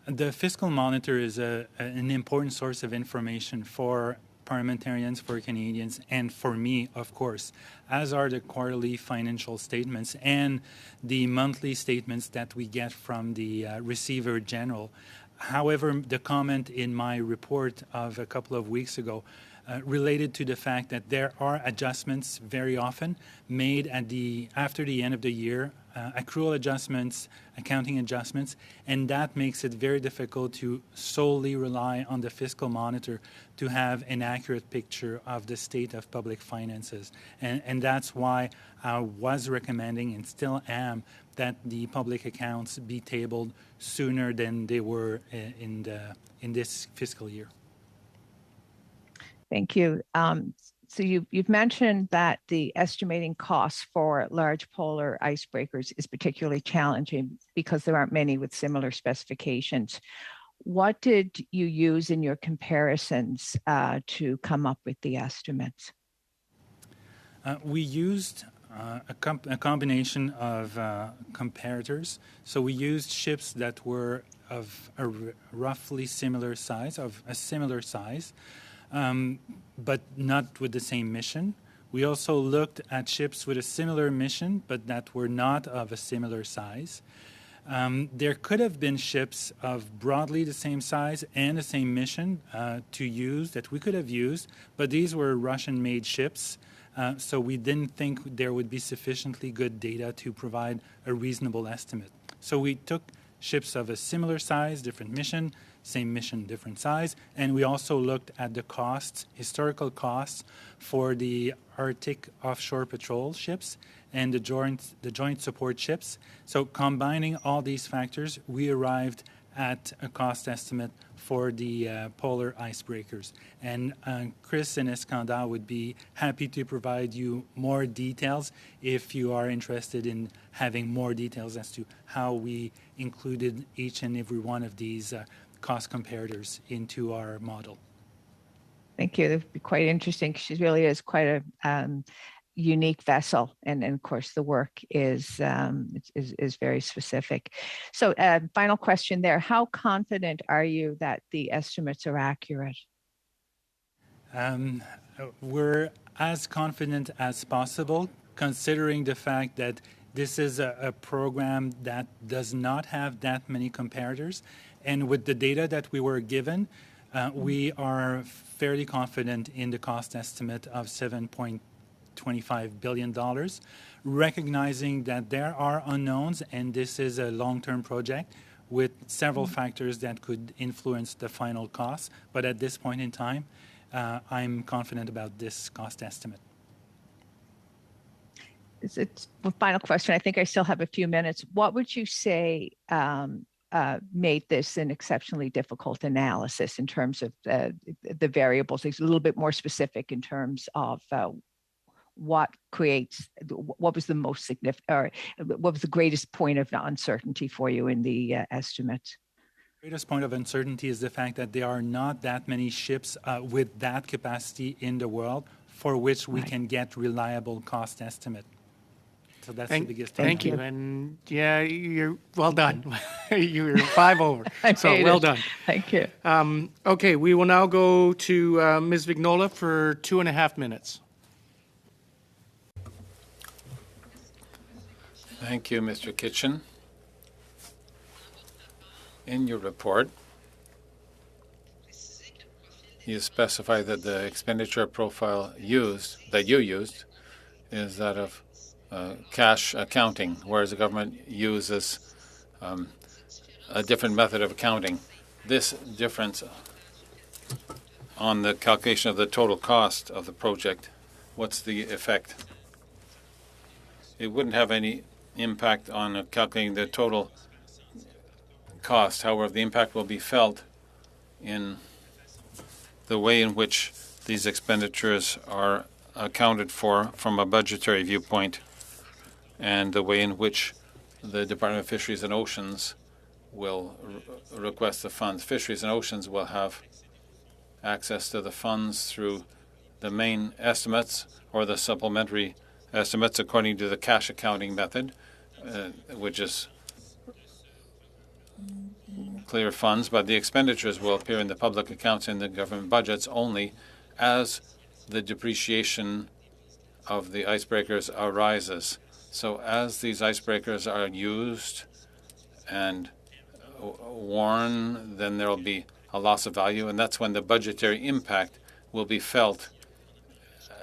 The Fiscal Monitor is an important source of information for parliamentarians, for Canadians, and for me, of course, as are the quarterly financial statements and the monthly statements that we get from the Receiver General. However, the comment in my report of a couple of weeks ago related to the fact that there are adjustments very often made after the end of the year, accrual adjustments, accounting adjustments, and that makes it very difficult to solely rely on the Fiscal Monitor to have an accurate picture of the state of public finances. And that's why I was recommending, and still am, that the public accounts be tabled sooner than they were in this fiscal year. Thank you. So you've mentioned that the estimating costs for large polar icebreakers is particularly challenging because there aren't many with similar specifications. What did you use in your comparisons to come up with the estimates? We used a combination of comparators. So we used ships that were of a roughly similar size, but not with the same mission. We also looked at ships with a similar mission, but that were not of a similar size. There could have been ships of broadly the same size and the same mission to use that we could have used, but these were Russian-made ships, so we didn't think there would be sufficiently good data to provide a reasonable estimate. So we took ships of a similar size, different mission, same mission, different size, and we also looked at the costs, historical costs for the Arctic offshore patrol ships and the joint support ships. So combining all these factors, we arrived at a cost estimate for the polar icebreakers. And Chris and Iskandar would be happy to provide you more details if you are interested in having more details as to how we included each and every one of these cost comparators into our model. Thank you. That would be quite interesting. She really is quite a unique vessel, and of course the work is very specific. So, final question there: how confident are you that the estimates are accurate? We're as confident as possible, considering the fact that this is a program that does not have that many comparators, and with the data that we were given, we are fairly confident in the cost estimate of $7.25 billion, recognizing that there are unknowns and this is a long-term project with several factors that could influence the final cost. But at this point in time, I'm confident about this cost estimate. It's a final question. I think I still have a few minutes. What would you say made this an exceptionally difficult analysis in terms of the variables? It's a little bit more specific in terms of what was the most significant, or what was the greatest point of uncertainty for you in the estimates? The greatest point of uncertainty is the fact that there are not that many ships with that capacity in the world for which we can get reliable cost estimate. So that's the biggest thing. Thank you. And yeah, you're well done. You're 5 over. So well done. Thank you. Okay, we will now go to Ms. Vignola for 2.5 minutes. Thank you, Mr. Kitchen. In your report, you specify that the expenditure profile that you used is that of cash accounting, whereas the government uses a different method of accounting. This difference on the calculation of the total cost of the project, what's the effect? It wouldn't have any impact on calculating the total cost. However, the impact will be felt in the way in which these expenditures are accounted for from a budgetary viewpoint, and the way in which the Department of Fisheries and Oceans will request the funds. Fisheries and Oceans will have access to the funds through the main estimates or the supplementary estimates according to the cash accounting method, which is clear funds, but the expenditures will appear in the public accounts and the government budgets only as the depreciation of the icebreakers arises. So as these icebreakers are used and worn, then there will be a loss of value, and that's when the budgetary impact will be felt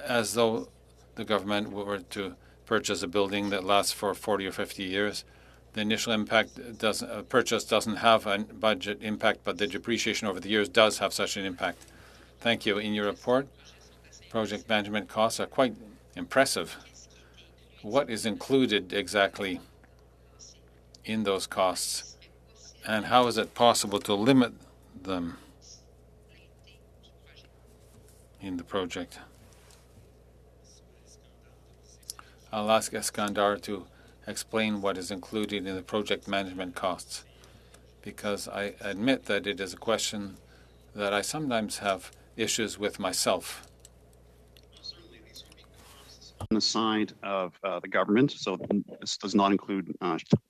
as though the government were to purchase a building that lasts for 40 or 50 years. The initial impact purchase doesn't have a budget impact, but the depreciation over the years does have such an impact. Thank you. In your report, project management costs are quite impressive. What is included exactly in those costs, and how is it possible to limit them in the project? I'll ask Iskandar to explain what is included in the project management costs. because I admit that it is a question that I sometimes have issues with myself. On the side of the government, so this does not include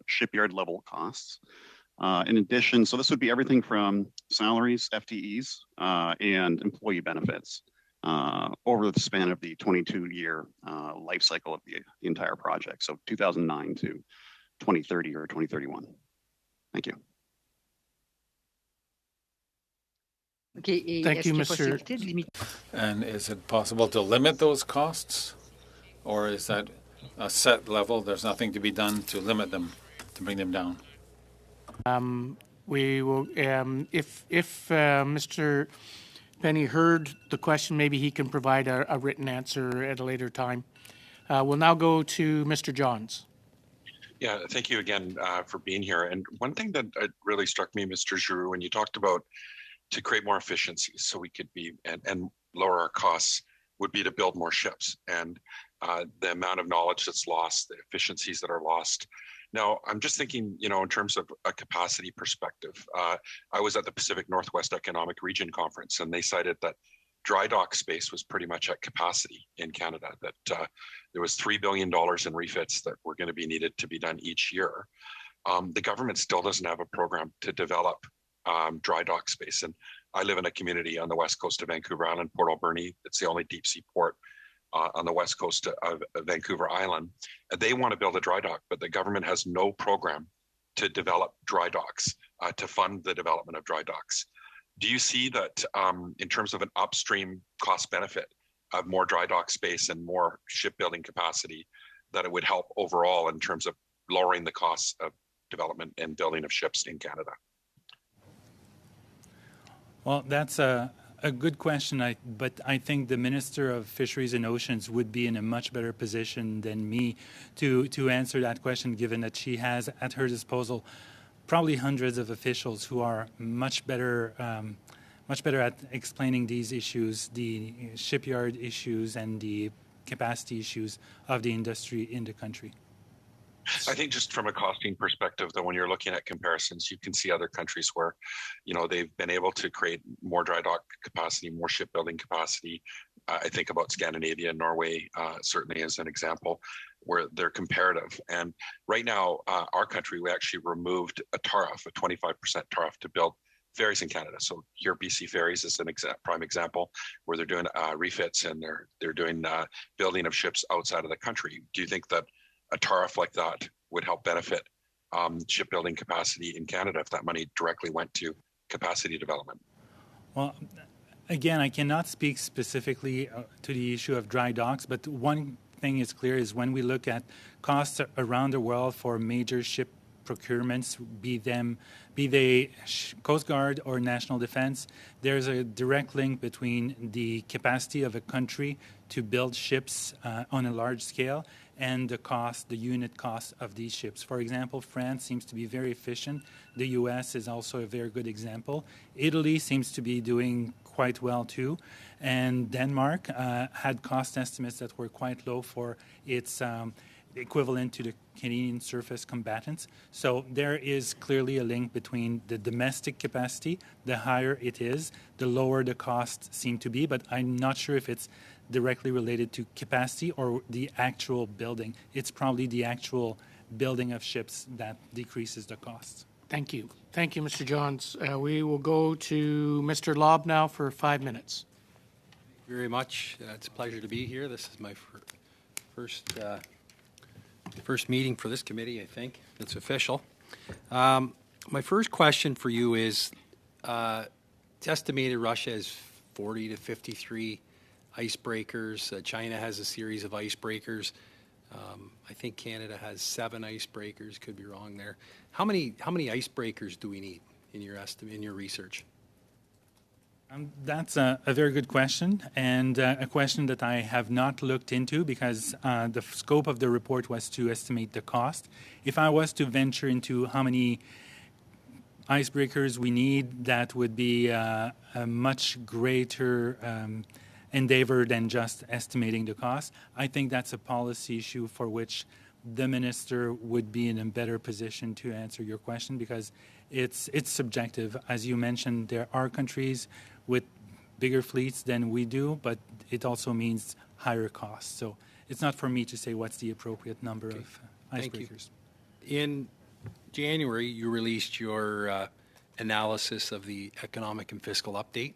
shipyard level costs. In addition, so this would be everything from salaries, FTEs, and employee benefits over the span of the 22-year life cycle of the entire project, so 2009 to 2030 or 2031. Thank you. OK. Et Thank est-ce you, qu'il y a Mr. possibilité de limiter? And is it possible to limit those costs? Or is that a set level? There's nothing to be done to limit them, to bring them down? We will, if Mr. Penny heard the question, maybe he can provide a written answer at a later time. We'll now go to Mr. Johns. Yeah, thank you again for being here. And one thing that really struck me, Mr. Giroux, when you talked about to create more efficiencies so we could be and lower our costs would be to build more ships. And the amount of knowledge that's lost, the efficiencies that are lost. Now, I'm just thinking, you know, in terms of a capacity perspective. I was at the Pacific Northwest Economic Region Conference, and they cited that dry dock space was pretty much at capacity in Canada, that there was $3 billion in refits that were going to be needed to be done each year. The government still doesn't have a program to develop dry dock space. And I live in a community on the west coast of Vancouver Island, Port Alberni. It's the only deep sea port on the west coast of Vancouver Island. And they want to build a dry dock, but the government has no program to develop dry docks, to fund the development of dry docks. Do you see that in terms of an upstream cost benefit of more dry dock space and more shipbuilding capacity, that it would help overall in terms of lowering the costs of development and building of ships in Canada? Well, that's a good question, but I think the Minister of Fisheries and Oceans would be in a much better position than me to answer that question, given that she has at her disposal probably hundreds of officials who are much better at explaining these issues, the shipyard issues and the capacity issues of the industry in the country. I think just from a costing perspective, though, when you're looking at comparisons, you can see other countries where, you know, they've been able to create more dry dock capacity, more shipbuilding capacity. I think about Scandinavia and Norway, certainly as an example, where they're comparative. And right now, our country, we actually removed a tariff, a 25% tariff to build ferries in Canada. So here, BC Ferries is an prime example where they're doing refits and they're doing building of ships outside of the country. Do you think that a tariff like that would help benefit shipbuilding capacity in Canada if that money directly went to capacity development? Well, again, I cannot speak specifically to the issue of dry docks, but one thing is clear is when we look at costs around the world for major ship procurements, be they Coast Guard or national defense, there's a direct link between the capacity of a country to build ships on a large scale and the unit cost of these ships. For example, France seems to be very efficient. The US is also a very good example. Italy seems to be doing quite well too. And Denmark had cost estimates that were quite low for its equivalent to the Canadian surface combatants. So there is clearly a link between the domestic capacity. The higher it is, the lower the costs seem to be, but I'm not sure if it's directly related to capacity or the actual building. It's probably the actual building of ships that decreases the costs. Thank you. Thank you, Mr. Johns. We will go to Mr. Lobb now for 5 minutes. Thank you very much. It's a pleasure to be here. This is my first meeting for this committee, I think. It's official. My first question for you is, it's estimated Russia has 40 to 53 icebreakers. China has a series of icebreakers. I think Canada has 7 icebreakers. Could be wrong there. How many icebreakers do we need in your estimate, in your research? That's a very good question, and a question that I have not looked into because the scope of the report was to estimate the cost. If I was to venture into how many icebreakers we need, that would be a much greater endeavor than just estimating the cost. I think that's a policy issue for which the minister would be in a better position to answer your question because it's subjective. As you mentioned, there are countries with bigger fleets than we do, but it also means higher costs. So it's not for me to say what's the appropriate number of Thank you. icebreakers. In January, you released your analysis of the economic and fiscal update.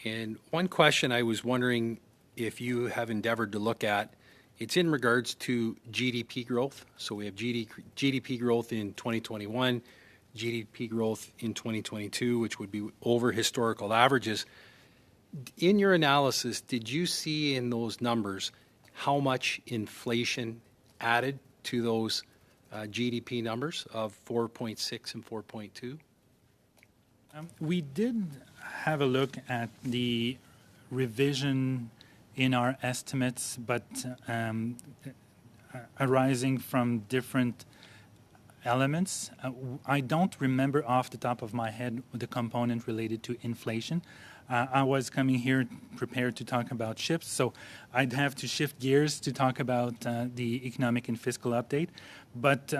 And one question I was wondering if you have endeavored to look at, it's in regards to GDP growth. So we have GDP growth in 2021, GDP growth in 2022, which would be over historical averages. In your analysis, did you see in those numbers how much inflation added to those GDP numbers of 4.6 and 4.2? We did have a look at the revision in our estimates, but arising from different elements. I don't remember off the top of my head the component related to inflation. I was coming here prepared to talk about ships, so I'd have to shift gears to talk about the economic and fiscal update. But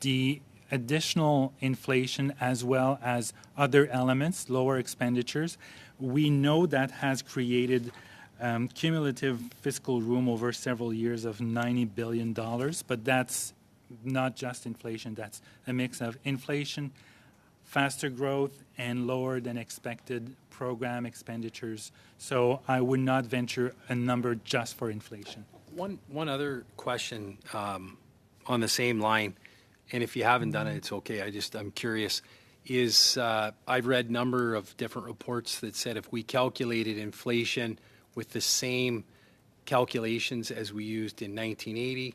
the additional inflation as well as other elements, lower expenditures, we know that has created cumulative fiscal room over several years of $90 billion, but that's not just inflation, that's a mix of inflation, faster growth, and lower than expected program expenditures. So I would not venture a number just for inflation. One other question on the same line, and if you haven't done it, it's okay. I'm curious. I've read a number of different reports that said if we calculated inflation with the same calculations as we used in 1980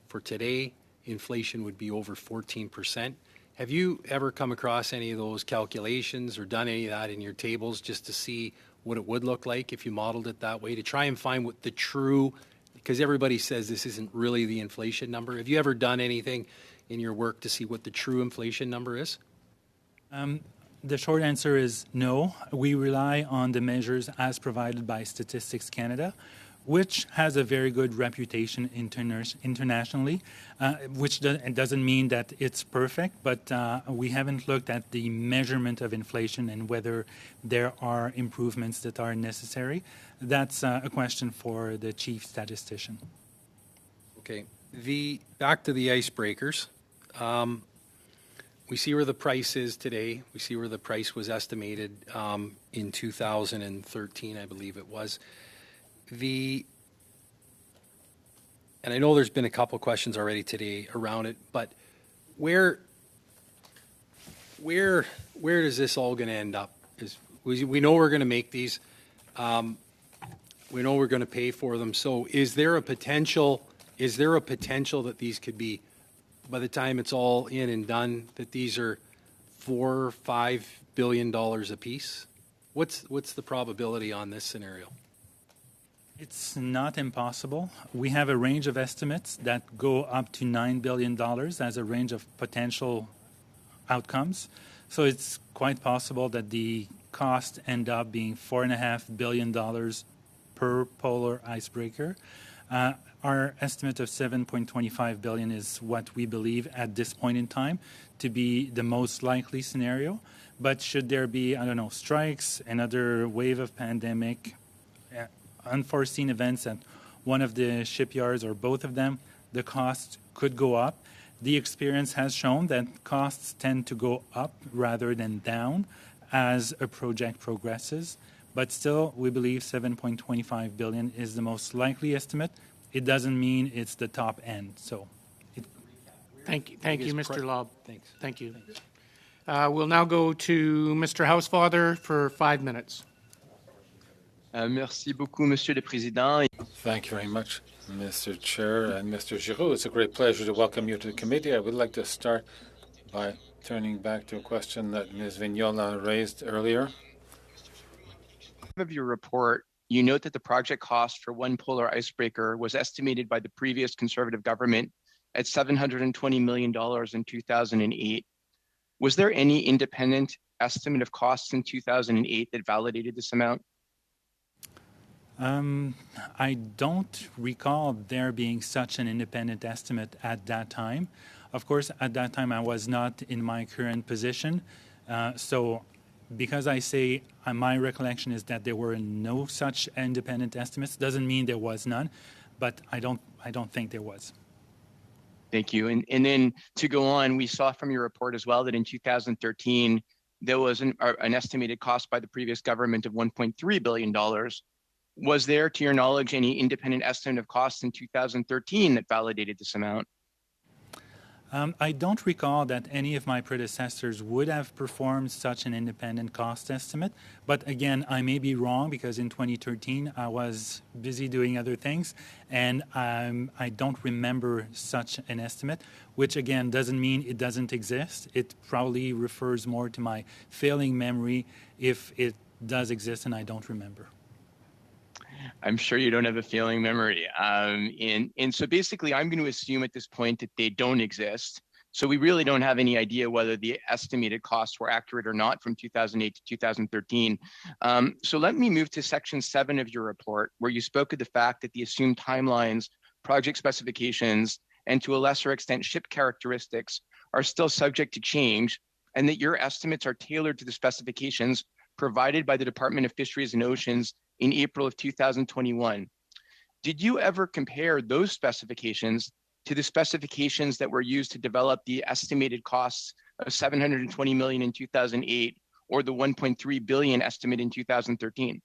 for today, inflation would be over 14%. Have you ever come across any of those calculations or done any of that in your tables just to see what it would look like if you modeled it that way, to try and find what the true, because everybody says this isn't really the inflation number. Have you ever done anything in your work to see what the true inflation number is? The short answer is no. We rely on the measures as provided by Statistics Canada, which has a very good reputation internationally, which doesn't mean that it's perfect, but we haven't looked at the measurement of inflation and whether there are improvements that are necessary. That's a question for the chief statistician. Okay. Back to the icebreakers. We see where the price is today. We see where the price was estimated in 2013, I believe it was. And I know there's been a couple questions already today around it, but where is this all going to end up? We know we're going to make these. We know we're going to pay for them. So is there a potential that these could be, by the time it's all in and done, that these are $4 or $5 billion a piece? What's the probability on this scenario? It's not impossible. We have a range of estimates that go up to $9 billion as a range of potential outcomes. So it's quite possible that the cost end up being $4.5 billion per polar icebreaker. Our estimate of $7.25 billion is what we believe at this point in time to be the most likely scenario. But should there be, strikes, another wave of pandemic, unforeseen events at one of the shipyards or both of them, the cost could go up. The experience has shown that costs tend to go up rather than down as a project progresses. But still, we believe $7.25 billion is the most likely estimate. It doesn't mean it's the top end. So, Thank you, Mr. Lobb. Thanks. Thank you. We'll now go to Mr. Housefather for 5 minutes. Merci beaucoup, Monsieur le Président. Thank you very much, Mr. Chair and Mr. Giroux. It's a great pleasure to welcome you to the committee. I would like to start by turning back to a question that Ms. Vignola raised earlier. Of your report, you note that the project cost for one polar icebreaker was estimated by the previous Conservative government at $720 million in 2008. Was there any independent estimate of costs in 2008 that validated this amount? I don't recall there being such an independent estimate at that time. Of course, at that time, I was not in my current position. So because I say my recollection is that there were no such independent estimates, doesn't mean there was none, but I don't think there was. Thank you. And then to go on, we saw from your report as well that in 2013, there was an estimated cost by the previous government of $1.3 billion. Was there, to your knowledge, any independent estimate of costs in 2013 that validated this amount? I don't recall that any of my predecessors would have performed such an independent cost estimate. But again, I may be wrong because in 2013 I was busy doing other things, and I don't remember such an estimate, which again doesn't mean it doesn't exist. It probably refers more to my failing memory if it does exist and I don't remember. I'm sure you don't have a failing memory. And so basically, I'm going to assume at this point that they don't exist. So we really don't have any idea whether the estimated costs were accurate or not from 2008 to 2013. So let me move to section 7 of your report, where you spoke of the fact that the assumed timelines, project specifications, and to a lesser extent, ship characteristics are still subject to change, and that your estimates are tailored to the specifications provided by the Department of Fisheries and Oceans in April of 2021. Did you ever compare those specifications to the specifications that were used to develop the estimated costs of $720 million in 2008 or the $1.3 billion estimate in 2013?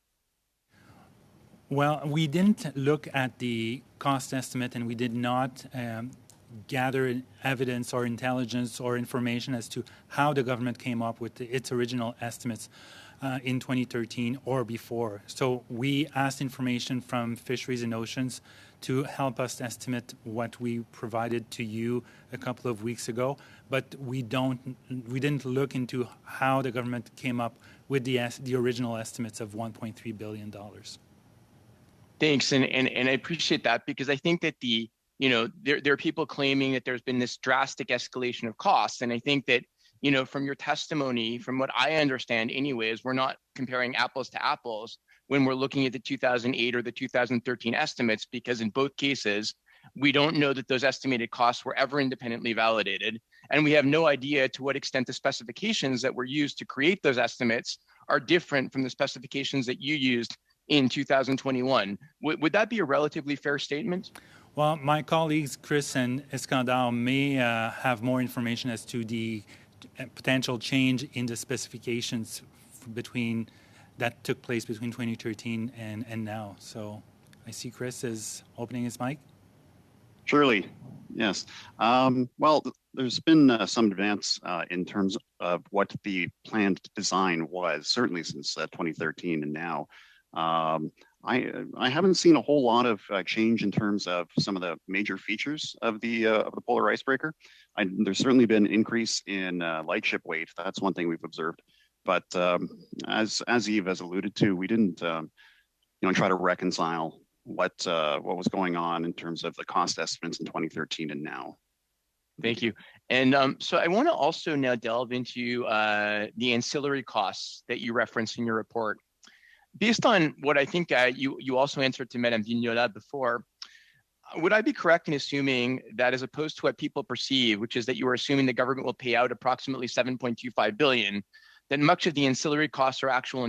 Well, we didn't look at the cost estimate, and we did not gather evidence or intelligence or information as to how the government came up with its original estimates in 2013 or before. So we asked information from Fisheries and Oceans to help us estimate what we provided to you a couple of weeks ago, but we didn't look into how the government came up with the original estimates of $1.3 billion. Thanks, and I appreciate that, because I think that there are people claiming that there's been this drastic escalation of costs, and I think that from your testimony, from what I understand anyways, we're not comparing apples to apples when we're looking at the 2008 or the 2013 estimates, because in both cases, we don't know that those estimated costs were ever independently validated. And we have no idea to what extent the specifications that were used to create those estimates are different from the specifications that you used in 2021. Would that be a relatively fair statement? Well, my colleagues, Chris and Eskandar, may have more information as to the potential change in the specifications that took place between 2013 and now. So I see Chris is opening his mic. Surely, yes. Well, there's been some advance in terms of what the planned design was, certainly since 2013 and now. I haven't seen a whole lot of change in terms of some of the major features of the polar icebreaker. There's certainly been an increase in light ship weight. That's one thing we've observed. But as Yves has alluded to, we didn't try to reconcile what was going on in terms of the cost estimates in 2013 and now. Thank you. And so I want to also now delve into the ancillary costs that you referenced in your report. Based on what I think you also answered to Madame Vignola before, would I be correct in assuming that as opposed to what people perceive, which is that you are assuming the government will pay out approximately $7.25 billion, that much of the ancillary costs are actually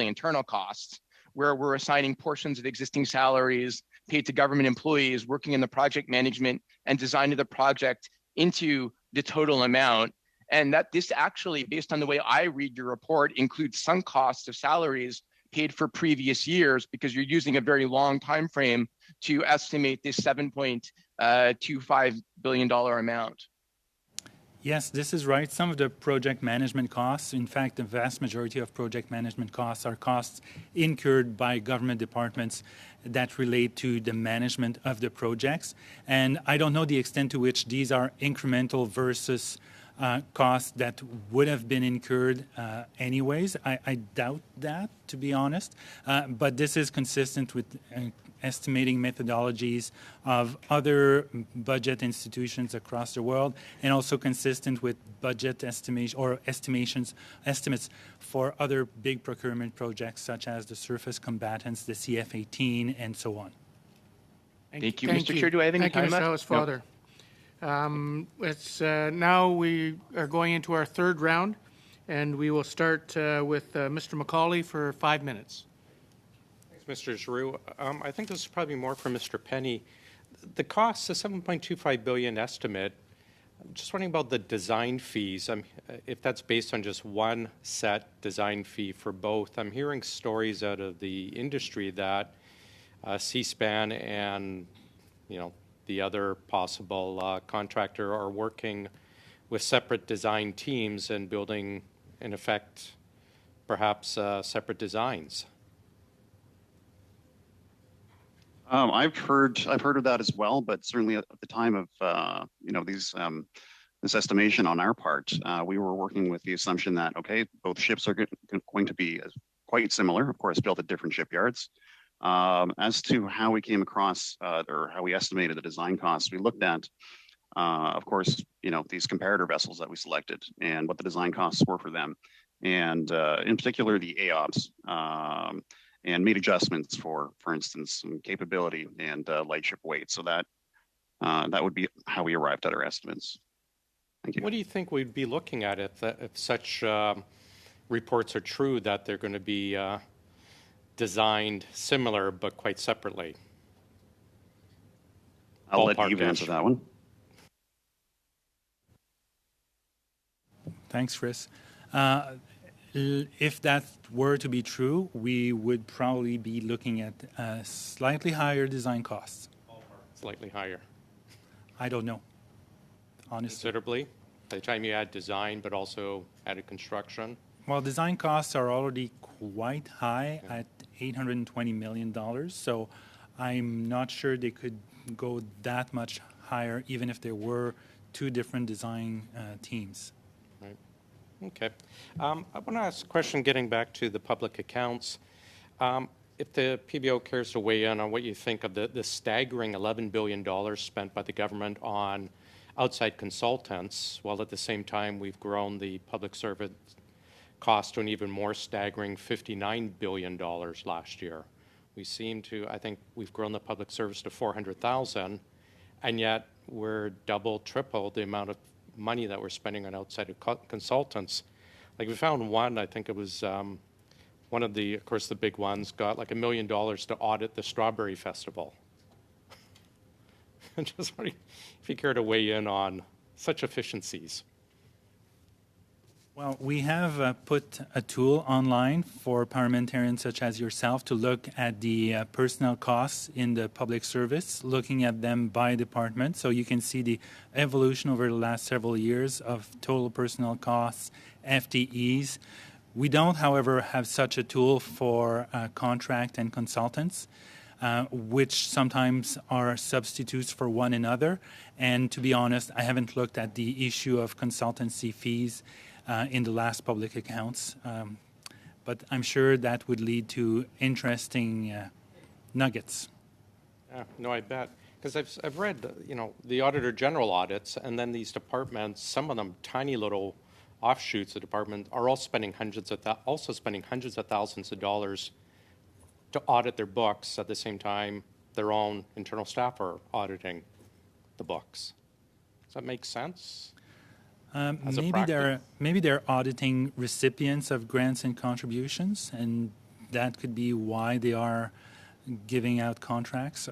internal costs, where we're assigning portions of existing salaries paid to government employees working in the project management and design of the project into the total amount, and that this actually, based on the way I read your report, includes some costs of salaries paid for previous years, because you're using a very long time frame to estimate this $7.25 billion amount. Yes, this is right. Some of the project management costs, in fact, the vast majority of project management costs are costs incurred by government departments that relate to the management of the projects. And I don't know the extent to which these are incremental versus costs that would have been incurred anyways. I doubt that, to be honest. But this is consistent with estimating methodologies of other budget institutions across the world, and also consistent with budget estimation or estimates for other big procurement projects such as the surface combatants, the CF-18, and so on. Thank you, Mr. Chair. Do I have any Thank you, time Mr. left? House Father. Now we are going into our third round, and we will start with Mr. McCauley for 5 minutes. Thanks, Mr. Giroux. I think this is probably more for Mr. Penny. The cost, the $7.25 billion estimate, I'm just wondering about the design fees. If that's based on just one set design fee for both. I'm hearing stories out of the industry that C-SPAN and, the other possible contractor are working with separate design teams and building, in effect, perhaps separate designs. I've heard of that as well, but certainly at the time of this estimation on our part, we were working with the assumption that both ships are going to be quite similar, of course, built at different shipyards. As to how we came across or how we estimated the design costs, we looked at, of course, these comparator vessels that we selected and what the design costs were for them, and in particular the AOPS. And made adjustments for instance, some capability and light ship weight. So that would be how we arrived at our estimates. Thank you. What do you think we'd be looking at if such reports are true that they're going to be designed similar but quite separately? I'll let Eve answer that one. Thanks, Chris. If that were to be true, we would probably be looking at slightly higher design costs. Slightly higher. I don't know, honestly. Considerably? By the time you add design, but also added construction? Well, design costs are already quite high at $820 million, so I'm not sure they could go that much higher, even if there were two different design teams. Right. Okay. I want to ask a question getting back to the public accounts. If the PBO cares to weigh in on what you think of the staggering $11 billion spent by the government on outside consultants, while at the same time we've grown the public service cost to an even more staggering $59 billion last year. We seem to, I think we've grown the public service to 400,000, and yet we're double, triple the amount of money that we're spending on outside consultants. Like we found one, I think it was one of the, of course, the big ones got like $1 million to audit the Strawberry Festival. I'm just wondering if you care to weigh in on such efficiencies. Well, we have put a tool online for parliamentarians such as yourself to look at the personnel costs in the public service, looking at them by department. So you can see the evolution over the last several years of total personnel costs, FTEs. We don't, however, have such a tool for contract and consultants, which sometimes are substitutes for one another. And to be honest, I haven't looked at the issue of consultancy fees in the last public accounts, but I'm sure that would lead to interesting nuggets. Yeah, no, I bet. Because I've read, the Auditor General audits, and then these departments, some of them tiny little offshoots of department, are all spending hundreds of thousands of dollars to audit their books. At the same time, their own internal staff are auditing the books. Does that make sense? Maybe they're auditing recipients of grants and contributions, and that could be why they are giving out contracts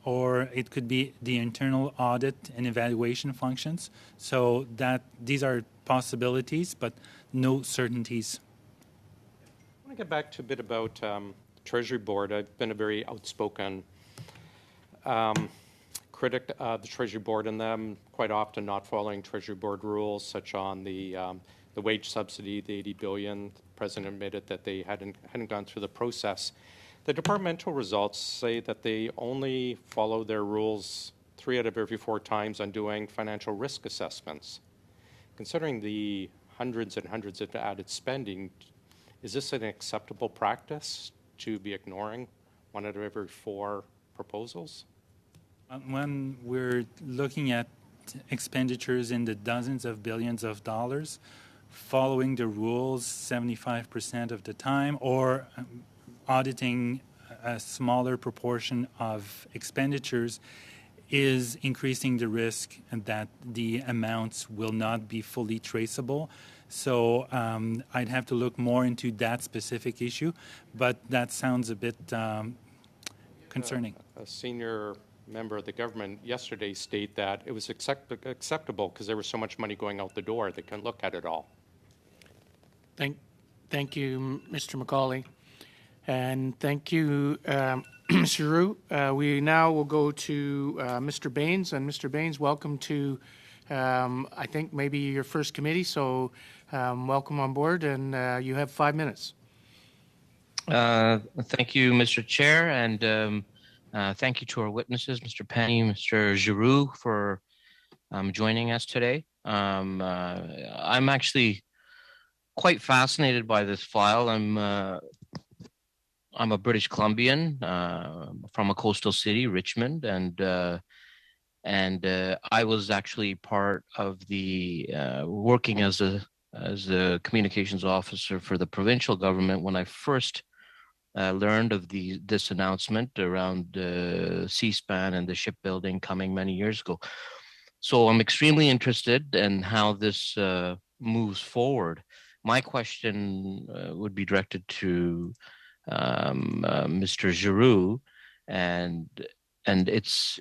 or it could be the internal audit and evaluation functions. So that these are possibilities, but no certainties. I want to get back to a bit about Treasury Board. I've been a very outspoken critic of the Treasury Board and them quite often not following Treasury Board rules, such on the wage subsidy, the $80 billion. The President admitted that they hadn't gone through the process. The departmental results say that they only follow their rules 3 out of every 4 times on doing financial risk assessments. Considering the hundreds and hundreds of added spending, is this an acceptable practice to be ignoring 1 out of every 4 proposals? When we're looking at expenditures in the dozens of billions of dollars, following the rules 75% of the time, or auditing a smaller proportion of expenditures is increasing the risk that the amounts will not be fully traceable. So I'd have to look more into that specific issue, but that sounds a bit concerning. A senior member of the government yesterday stated that it was acceptable because there was so much money going out the door, they couldn't look at it all. Thank you, Mr. McCauley. And thank you, Mr. Giroux. We now will go to Mr. Baines. And Mr. Baines, welcome to, I think, maybe your first committee. So welcome on board, and you have 5 minutes. Thank you, Mr. Chair, and thank you to our witnesses, Mr. Penny, Mr. Giroux, for joining us today. I'm actually quite fascinated by this file. I'm a British Columbian from a coastal city, Richmond, and I was actually part of the working as a communications officer for the provincial government when I first learned of this announcement around C-SPAN and the shipbuilding coming many years ago. So I'm extremely interested in how this moves forward. My question would be directed to Mr. Giroux, and it's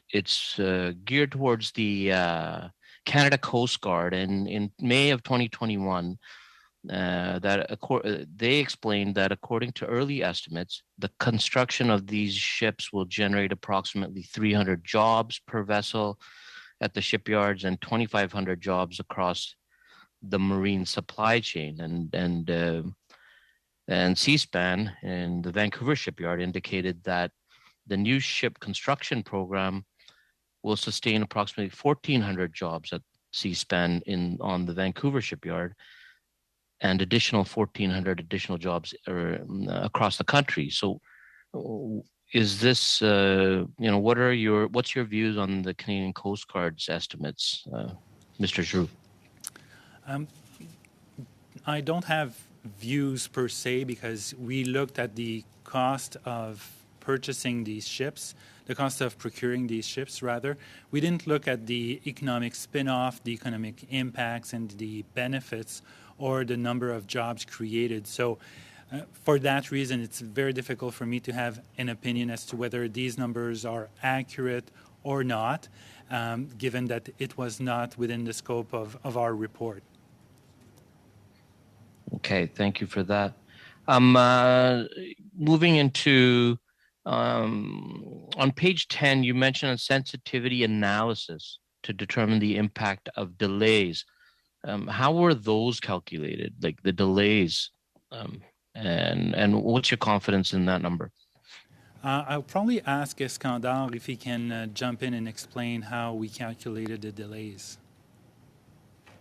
geared towards the Canada Coast Guard. And in May of 2021, they explained that according to early estimates, the construction of these ships will generate approximately 300 jobs per vessel at the shipyards and 2,500 jobs across the marine supply chain. And C-SPAN in the Vancouver shipyard indicated that the new ship construction program will sustain approximately 1,400 jobs at C-SPAN on the Vancouver shipyard, and additional 1,400 additional jobs across the country. So, is this what's your views on the Canadian Coast Guard's estimates, Mr. Giroux? I don't have views per se, because we looked at the cost of purchasing these ships, the cost of procuring these ships, rather. We didn't look at the economic spin-off, the economic impacts, and the benefits, or the number of jobs created. So for that reason, it's very difficult for me to have an opinion as to whether these numbers are accurate or not, given that it was not within the scope of our report. Okay, thank you for that. Moving into, on page 10, you mentioned a sensitivity analysis to determine the impact of delays. How were those calculated, like the delays? And what's your confidence in that number? I'll probably ask Eskandar if he can jump in and explain how we calculated the delays.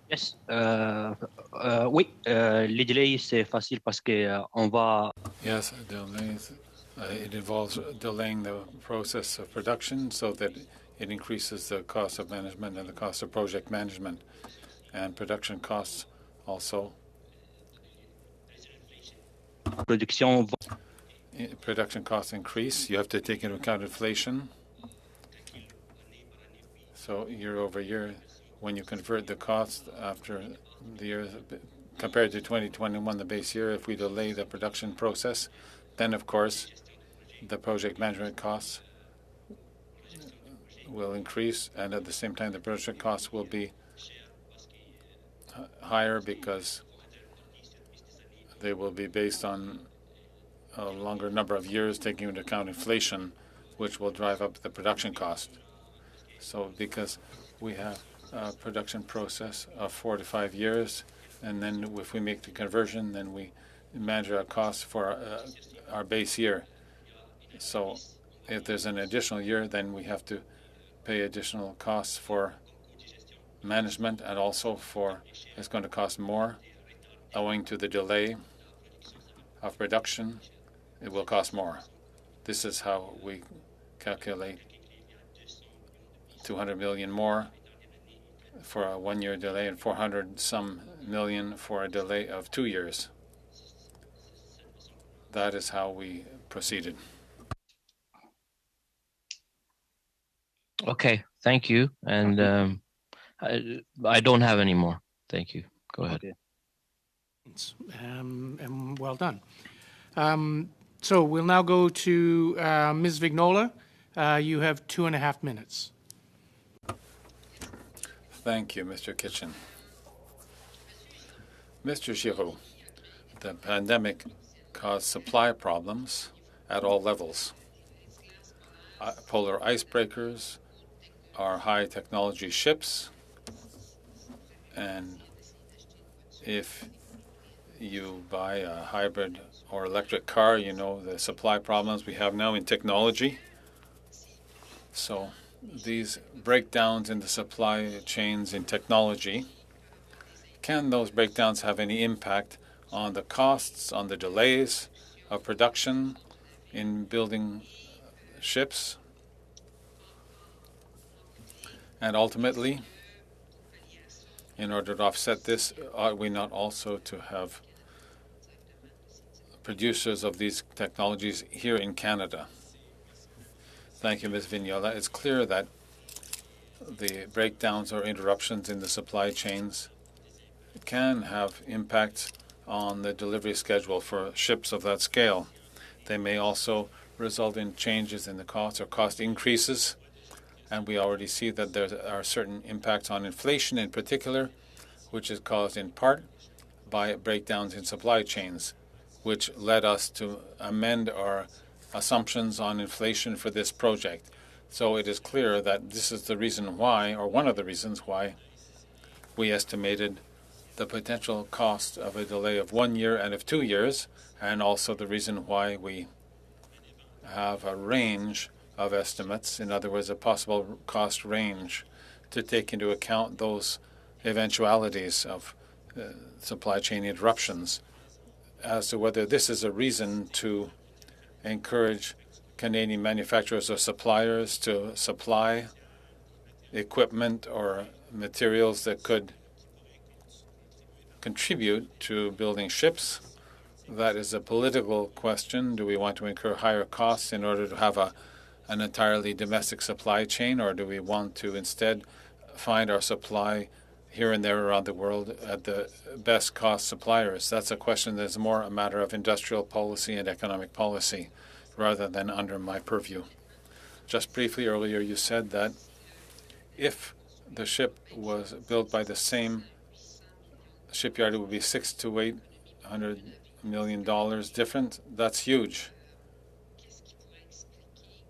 Yes. Oui, les delays, c'est facile parce que on va... Yes, delays. It involves delaying the process of production so that it increases the cost of management and the cost of project management. And production costs also. Production costs increase. You have to take into account inflation. So year over year, when you convert the cost after the year compared to 2021, the base year, if we delay the production process, then of course the project management costs will increase, and at the same time the project costs will be higher because they will be based on a longer number of years, taking into account inflation, which will drive up the production cost. So because we have a production process of 4 to 5 years, and then if we make the conversion, then we manage our costs for our base year. So if there's an additional year, then we have to pay additional costs for management, and also it's going to cost more owing to the delay of production. It will cost more. This is how we calculate 200 million more for a one-year delay and 400 some million for a delay of 2 years. That is how we proceeded. Okay, thank you. And I don't have any more. Thank you. Go ahead. Okay. And well done. So we'll now go to Ms. Vignola. You have 2.5 minutes. Thank you, Mr. Kitchen. Mr. Giroux, the pandemic caused supply problems at all levels. Polar icebreakers are high technology ships, and if you buy a hybrid or electric car, you know the supply problems we have now in technology. So these breakdowns in the supply chains in technology, can those breakdowns have any impact on the costs, on the delays of production in building ships? And ultimately, in order to offset this, ought we not also to have producers of these technologies here in Canada? Thank you, Ms. Vignola. It's clear that the breakdowns or interruptions in the supply chains can have impacts on the delivery schedule for ships of that scale. They may also result in changes in the cost or cost increases, and we already see that there are certain impacts on inflation in particular, which is caused in part by breakdowns in supply chains, which led us to amend our assumptions on inflation for this project. So it is clear that this is the reason why, or one of the reasons why, we estimated the potential cost of a delay of 1 year and of 2 years, and also the reason why we have a range of estimates, in other words, a possible cost range, to take into account those eventualities of supply chain interruptions. As to whether this is a reason to encourage Canadian manufacturers or suppliers to supply equipment or materials that could contribute to building ships, that is a political question. Do we want to incur higher costs in order to have an entirely domestic supply chain, or do we want to instead find our supply here and there around the world at the best cost suppliers? That's a question that's more a matter of industrial policy and economic policy rather than under my purview. Just briefly earlier, you said that if the ship was built by the same shipyard, it would be $600 to $800 million different. That's huge.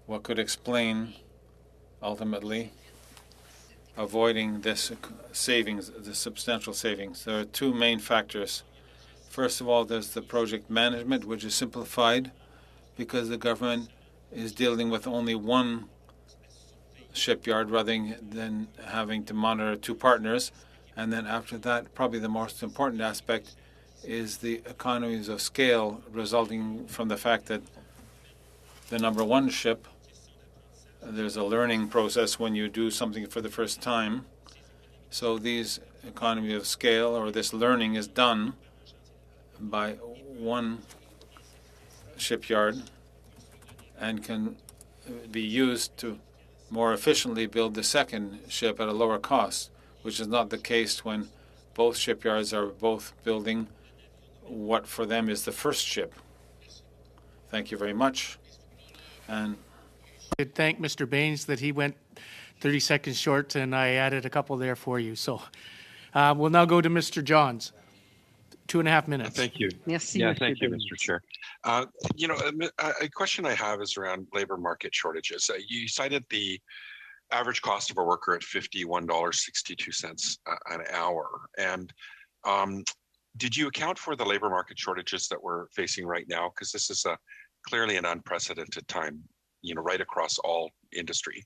What could explain, ultimately, avoiding this savings, the substantial savings? There are two main factors. First of all, there's the project management, which is simplified because the government is dealing with only one shipyard rather than having to monitor two partners. And then after that, probably the most important aspect is the economies of scale resulting from the fact that the number one ship, there's a learning process when you do something for the first time. So these economies of scale, or this learning, is done by one shipyard and can be used to more efficiently build the second ship at a lower cost, which is not the case when both shipyards are both building what for them is the first ship. Thank you very much. And I could thank Mr. Baines that he went 30 seconds short, and I added a couple there for you. So we'll now go to Mr. Johns. 2.5 minutes. Thank you. Merci, Yeah, Mr. thank you, Baines. Mr. Chair. A question I have is around labor market shortages. You cited the average cost of a worker at $51.62 an hour. And did you account for the labor market shortages that we're facing right now? Because this is clearly an unprecedented time, right across all industry.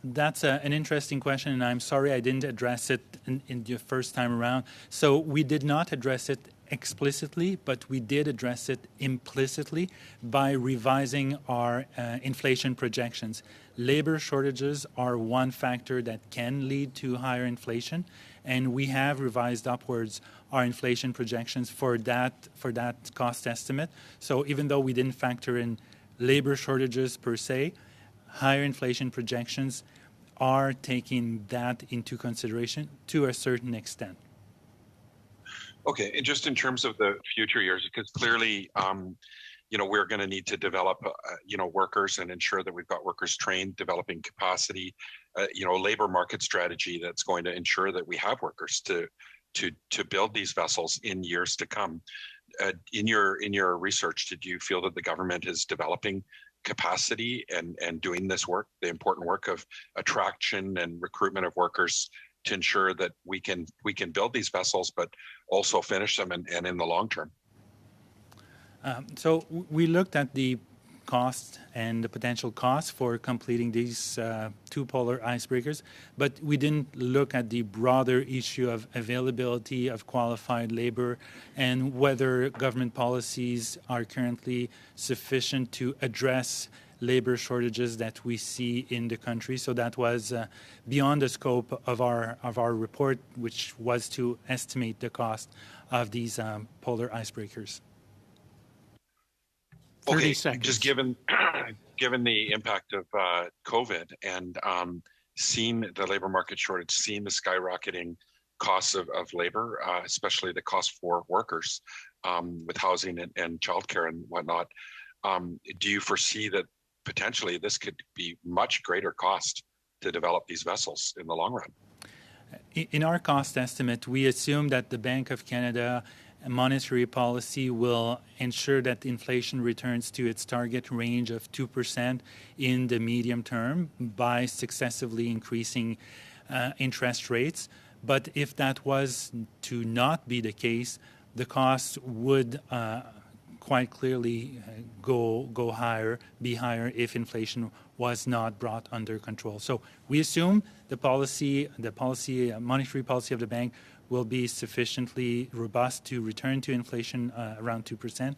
That's an interesting question, and I'm sorry I didn't address it in the first time around. So we did not address it explicitly, but we did address it implicitly by revising our inflation projections. Labor shortages are one factor that can lead to higher inflation, and we have revised upwards our inflation projections for that cost estimate. So even though we didn't factor in labor shortages per se, higher inflation projections are taking that into consideration to a certain extent. Okay, and just in terms of the future years, because clearly, we're going to need to develop, workers and ensure that we've got workers trained, developing capacity, labor market strategy that's going to ensure that we have workers to build these vessels in years to come. In your research, did you feel that the government is developing capacity and doing this work, the important work of attraction and recruitment of workers to ensure that we can build these vessels, but also finish them and in the long term? So we looked at the cost and the potential costs for completing these two polar icebreakers, but we didn't look at the broader issue of availability of qualified labor and whether government policies are currently sufficient to address labor shortages that we see in the country. So that was beyond the scope of our report, which was to estimate the cost of these polar icebreakers. 30 seconds. Just given the impact of COVID and seeing the labor market shortage, seeing the skyrocketing costs of labor, especially the cost for workers with housing and childcare and whatnot, do you foresee that potentially this could be much greater cost to develop these vessels in the long run? In our cost estimate, we assume that the Bank of Canada monetary policy will ensure that inflation returns to its target range of 2% in the medium term by successively increasing interest rates. But if that was to not be the case, the costs would quite clearly go higher, be higher if inflation was not brought under control. So we assume the monetary policy of the bank will be sufficiently robust to return to inflation around 2%.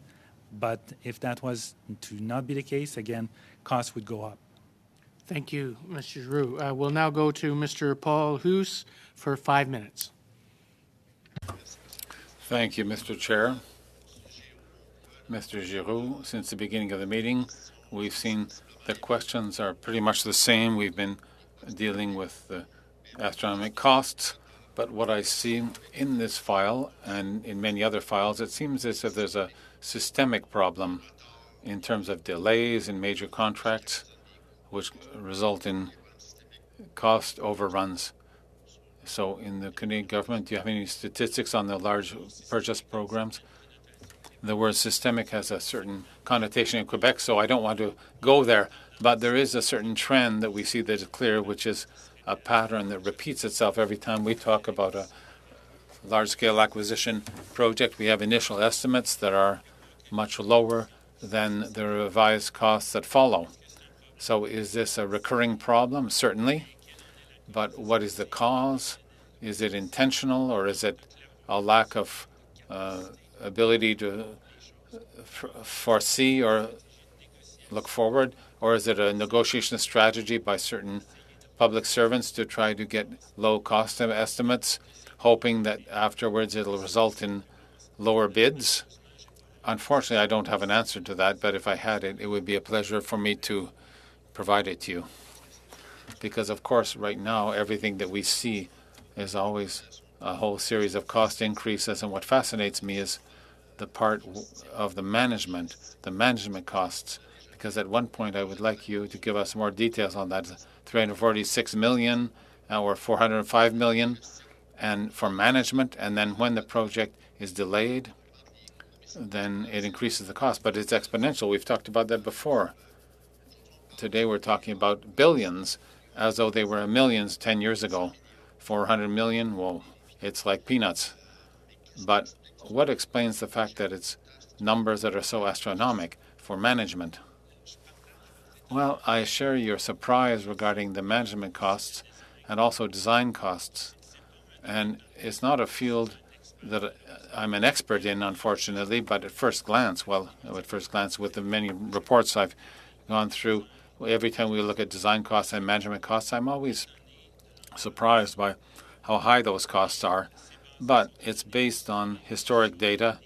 But if that was to not be the case, again, costs would go up. Thank you, Mr. Giroux. We'll now go to Mr. Paul Hoos for 5 minutes. Thank you, Mr. Chair. Mr. Giroux, since the beginning of the meeting, we've seen the questions are pretty much the same. We've been dealing with the astronomical costs. But what I see in this file and in many other files, it seems as if there's a systemic problem in terms of delays in major contracts, which result in cost overruns. So in the Canadian government, do you have any statistics on the large purchase programs? The word systemic has a certain connotation in Quebec, so I don't want to go there. But there is a certain trend that we see that is clear, which is a pattern that repeats itself every time we talk about a large-scale acquisition project. We have initial estimates that are much lower than the revised costs that follow. So is this a recurring problem? Certainly. But what is the cause? Is it intentional, or is it a lack of ability to foresee or look forward? Or is it a negotiation strategy by certain public servants to try to get low cost estimates, hoping that afterwards it'll result in lower bids? Unfortunately, I don't have an answer to that, but if I had it, it would be a pleasure for me to provide it to you. Because, of course, right now, everything that we see is always a whole series of cost increases, and what fascinates me is the part of the management costs, because at one point I would like you to give us more details on that. 346 million or 405 million and for management, and then when the project is delayed, then it increases the cost, but it's exponential. We've talked about that before. Today we're talking about billions as though they were millions 10 years ago. 400 million, well, it's like peanuts. But what explains the fact that it's numbers that are so astronomical for management? Well, I share your surprise regarding the management costs and also design costs. And it's not a field that I'm an expert in, unfortunately, but at first glance, with the many reports I've gone through, every time we look at design costs and management costs, I'm always surprised by how high those costs are. But it's based on historic data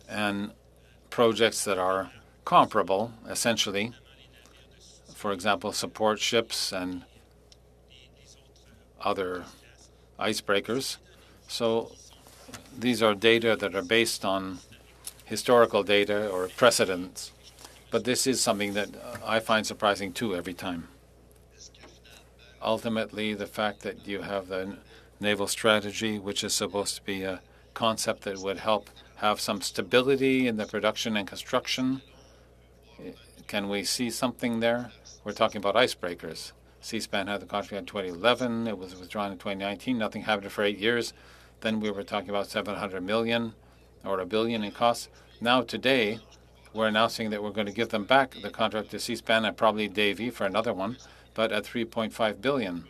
and projects that are comparable, essentially. For example, support ships and other icebreakers. So these are data that are based on historical data or precedents. But this is something that I find surprising too every time. Ultimately, the fact that you have the naval strategy, which is supposed to be a concept that would help have some stability in the production and construction. Can we see something there? We're talking about icebreakers. Seaspan had the contract in 2011. It was withdrawn in 2019. Nothing happened for 8 years. Then we were talking about 700 million or $1 billion in costs. Now today, we're announcing that we're going to give them back the contract to Seaspan and probably Davy for another one, but at 3.5 billion.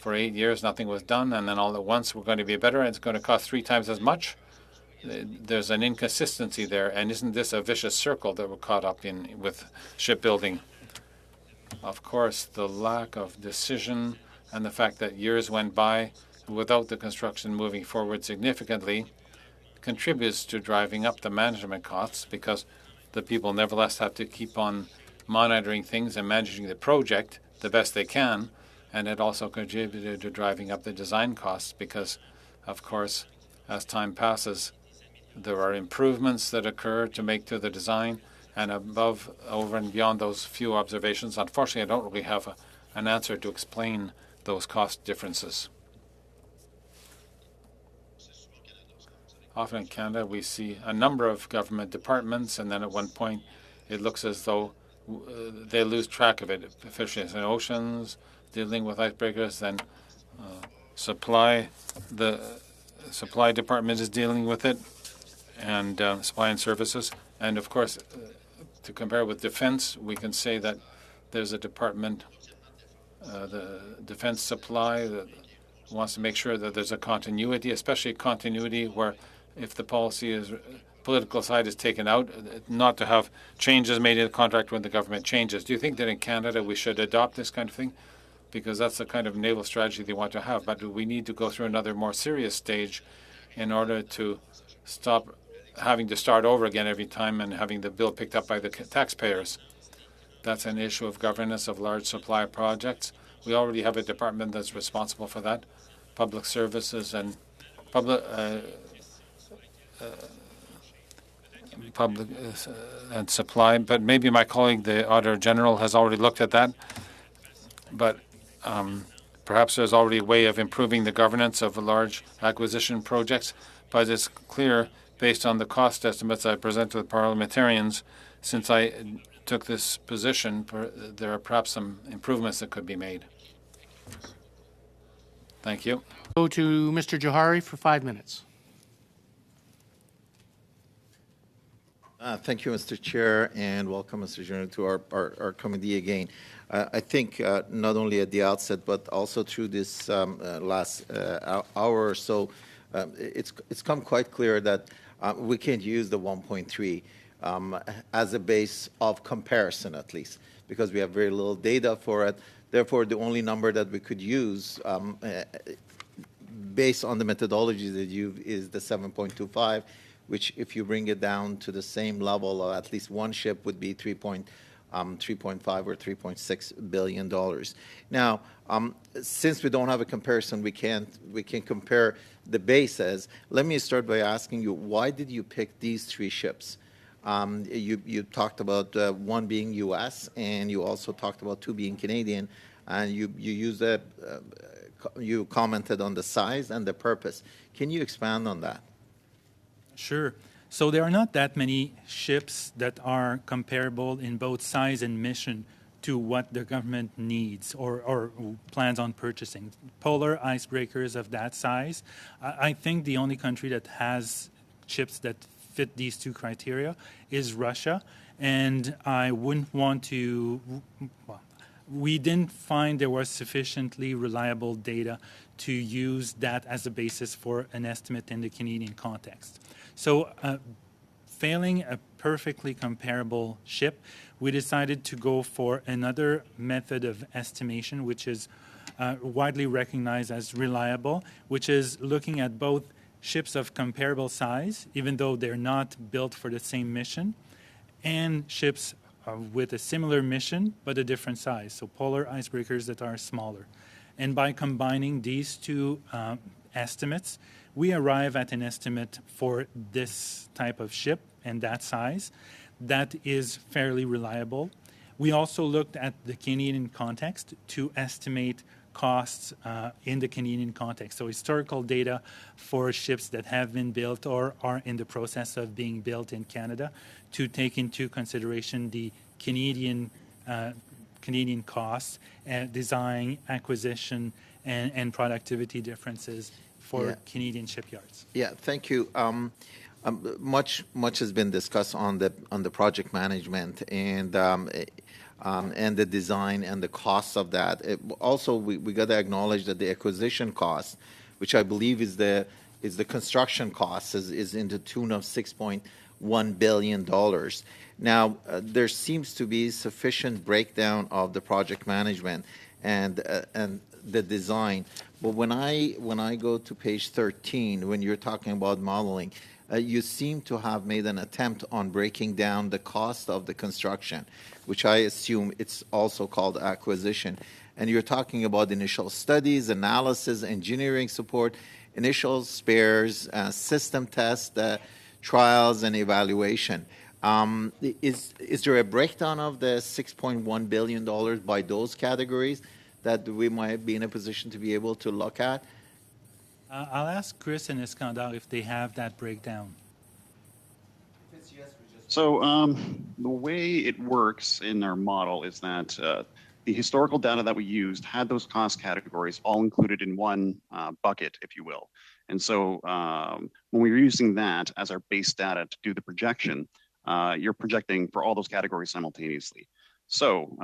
For 8 years, nothing was done, and then all at once we're going to be better, and it's going to cost 3 times as much. There's an inconsistency there, and isn't this a vicious circle that we're caught up in with shipbuilding? Of course, the lack of decision and the fact that years went by without the construction moving forward significantly contributes to driving up the management costs, because the people nevertheless have to keep on monitoring things and managing the project the best they can. And it also contributed to driving up the design costs because, of course, as time passes, there are improvements that occur to make to the design. And above, over and beyond those few observations, unfortunately, I don't really have an answer to explain those cost differences. Often in Canada, we see a number of government departments, and then at one point, it looks as though they lose track of it. Fisheries and Oceans, dealing with icebreakers, then the supply department is dealing with it, and supply and services. And of course, to compare with defense, we can say that there's a department, the defense supply, that wants to make sure that there's a continuity, especially continuity where if the political side is taken out, not to have changes made in the contract when the government changes. Do you think that in Canada we should adopt this kind of thing? Because that's the kind of naval strategy they want to have. But do we need to go through another more serious stage in order to stop having to start over again every time and having the bill picked up by the taxpayers? That's an issue of governance of large supply projects. We already have a department that's responsible for that, public services and public and supply. But maybe my colleague, the Auditor General, has already looked at that. But perhaps there's already a way of improving the governance of large acquisition projects. But it's clear, based on the cost estimates I present to the parliamentarians, since I took this position, there are perhaps some improvements that could be made. Thank you. Go to Mr. Johari for 5 minutes. Thank you, Mr. Chair, and welcome, Mr. General, to our committee again. I think not only at the outset, but also through this last hour or so, it's come quite clear that we can't use the 1.3 as a base of comparison, at least, because we have very little data for it. Therefore, the only number that we could use based on the methodology that is the 7.25, which if you bring it down to the same level of at least one ship would be 3.5 or $3.6 billion. Now, since we don't have a comparison, we can compare the bases. Let me start by asking you, why did you pick these 3 ships? You talked about one being U.S. and you also talked about 2 being Canadian, and you commented on the size and the purpose. Can you expand on that? Sure. So there are not that many ships that are comparable in both size and mission to what the government needs or plans on purchasing. Polar icebreakers of that size, I think the only country that has ships that fit these 2 criteria is Russia, and I wouldn't want to, well, we didn't find there was sufficiently reliable data to use that as a basis for an estimate in the Canadian context. So failing a perfectly comparable ship, we decided to go for another method of estimation, which is widely recognized as reliable, which is looking at both ships of comparable size, even though they're not built for the same mission, and ships with a similar mission but a different size, so polar icebreakers that are smaller. And by combining these two estimates, we arrive at an estimate for this type of ship and that size that is fairly reliable. We also looked at the Canadian context to estimate costs in the Canadian context. So historical data for ships that have been built or are in the process of being built in Canada to take into consideration the Canadian costs, design, acquisition, and productivity differences for Canadian shipyards. Yeah, thank you. Much has been discussed on the project management and the design and the costs of that. Also, we got to acknowledge that the acquisition cost, which I believe is the construction cost, is in the tune of $6.1 billion. Now, there seems to be sufficient breakdown of the project management and the design. But when I go to page 13, when you're talking about modeling, you seem to have made an attempt on breaking down the cost of the construction, which I assume it's also called acquisition. And you're talking about initial studies, analysis, engineering support, initial spares, system tests, trials, and evaluation. Is there a breakdown of the $6.1 billion by those categories that we might be in a position to be able to look at? I'll ask Chris and Iskandar if they have that breakdown. So the way it works in our model is that the historical data that we used had those cost categories all included in one bucket, if you will. And so when we were using that as our base data to do the projection, you're projecting for all those categories simultaneously. So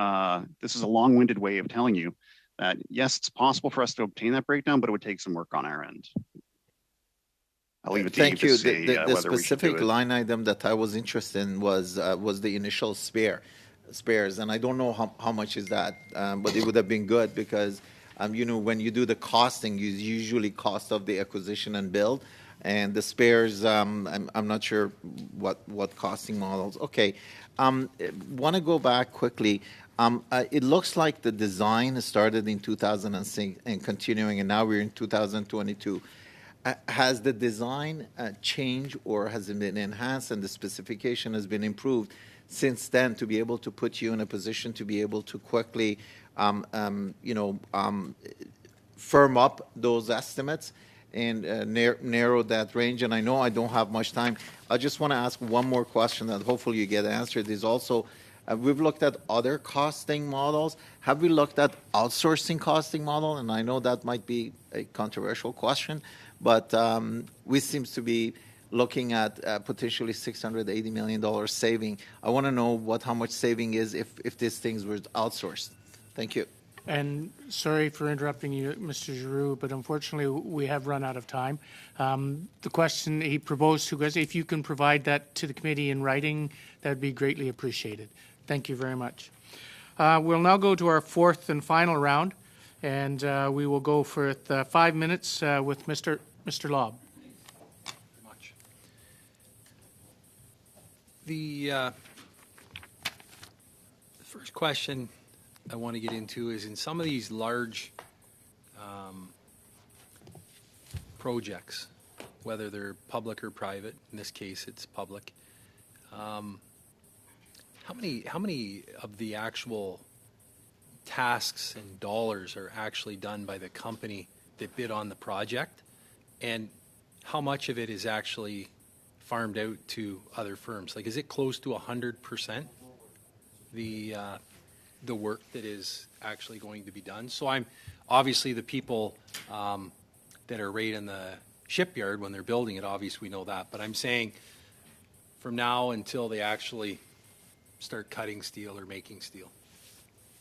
this is a long-winded way of telling you that, yes, it's possible for us to obtain that breakdown, but it would take some work on our end. I'll leave it to Thank you you. to say The whether we should do specific it. line item that I was interested in was the initial spares, and I don't know how much is that, but it would have been good because when you do the costing, you usually cost of the acquisition and build, and the spares. I'm not sure what costing models. Okay, want to go back quickly. It looks like the design started in 2006 and continuing, and now we're in 2022. Has the design changed or has it been enhanced and the specification has been improved since then to be able to put you in a position to be able to quickly, firm up those estimates and narrow that range? And I know I don't have much time. I just want to ask one more question that hopefully you get answered. Is also, we've looked at other costing models. Have we looked at outsourcing costing model? And I know that might be a controversial question, but we seems to be looking at potentially $680 million saving. I want to know how much saving is if these things were outsourced. Thank you. And sorry for interrupting you, Mr. Giroux, but unfortunately we have run out of time. The question he proposed to us, if you can provide that to the committee in writing, that would be greatly appreciated. Thank you very much. We'll now go to our fourth and final round, and we will go for 5 minutes with Mr. Lobb. The first question I want to get into is in some of these large projects, whether they're public or private, in this case it's public, how many of the actual tasks and dollars are actually done by the company that bid on the project, and how much of it is actually farmed out to other firms? Like, is it close to 100% the work that is actually going to be done? So I'm obviously the people that are right in the shipyard when they're building it, obviously we know that, but I'm saying from now until they actually start cutting steel or making steel.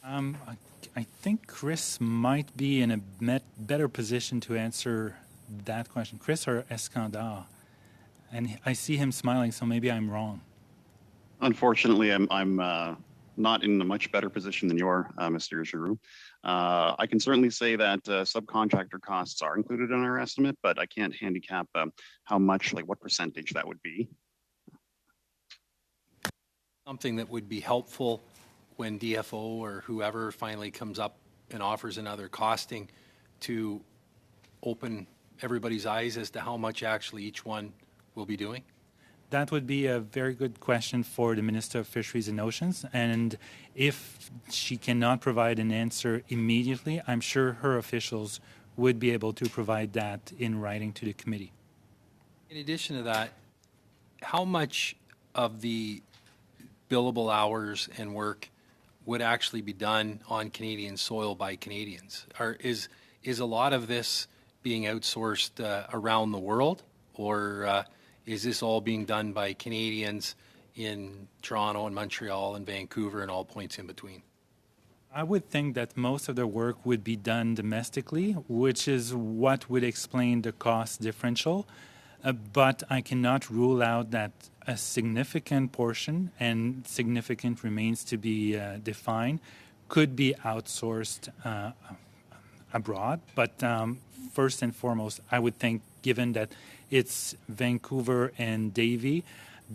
I think Chris might be in a better position to answer that question. Chris or Eskandar? And I see him smiling, so maybe I'm wrong. Unfortunately, I'm not in a much better position than you are, Mr. Giroux. I can certainly say that subcontractor costs are included in our estimate, but I can't handicap how much, like what percentage that would be. Something that would be helpful when DFO or whoever finally comes up and offers another costing to open everybody's eyes as to how much actually each one will be doing? That would be a very good question for the Minister of Fisheries and Oceans. And if she cannot provide an answer immediately, I'm sure her officials would be able to provide that in writing to the committee. In addition to that, how much of the billable hours and work would actually be done on Canadian soil by Canadians? Is a lot of this being outsourced around the world, or is this all being done by Canadians in Toronto and Montreal and Vancouver and all points in between? I would think that most of the work would be done domestically, which is what would explain the cost differential. But I cannot rule out that a significant portion, and significant remains to be defined, could be outsourced abroad. But first and foremost, I would think, given that it's Vancouver and Davie,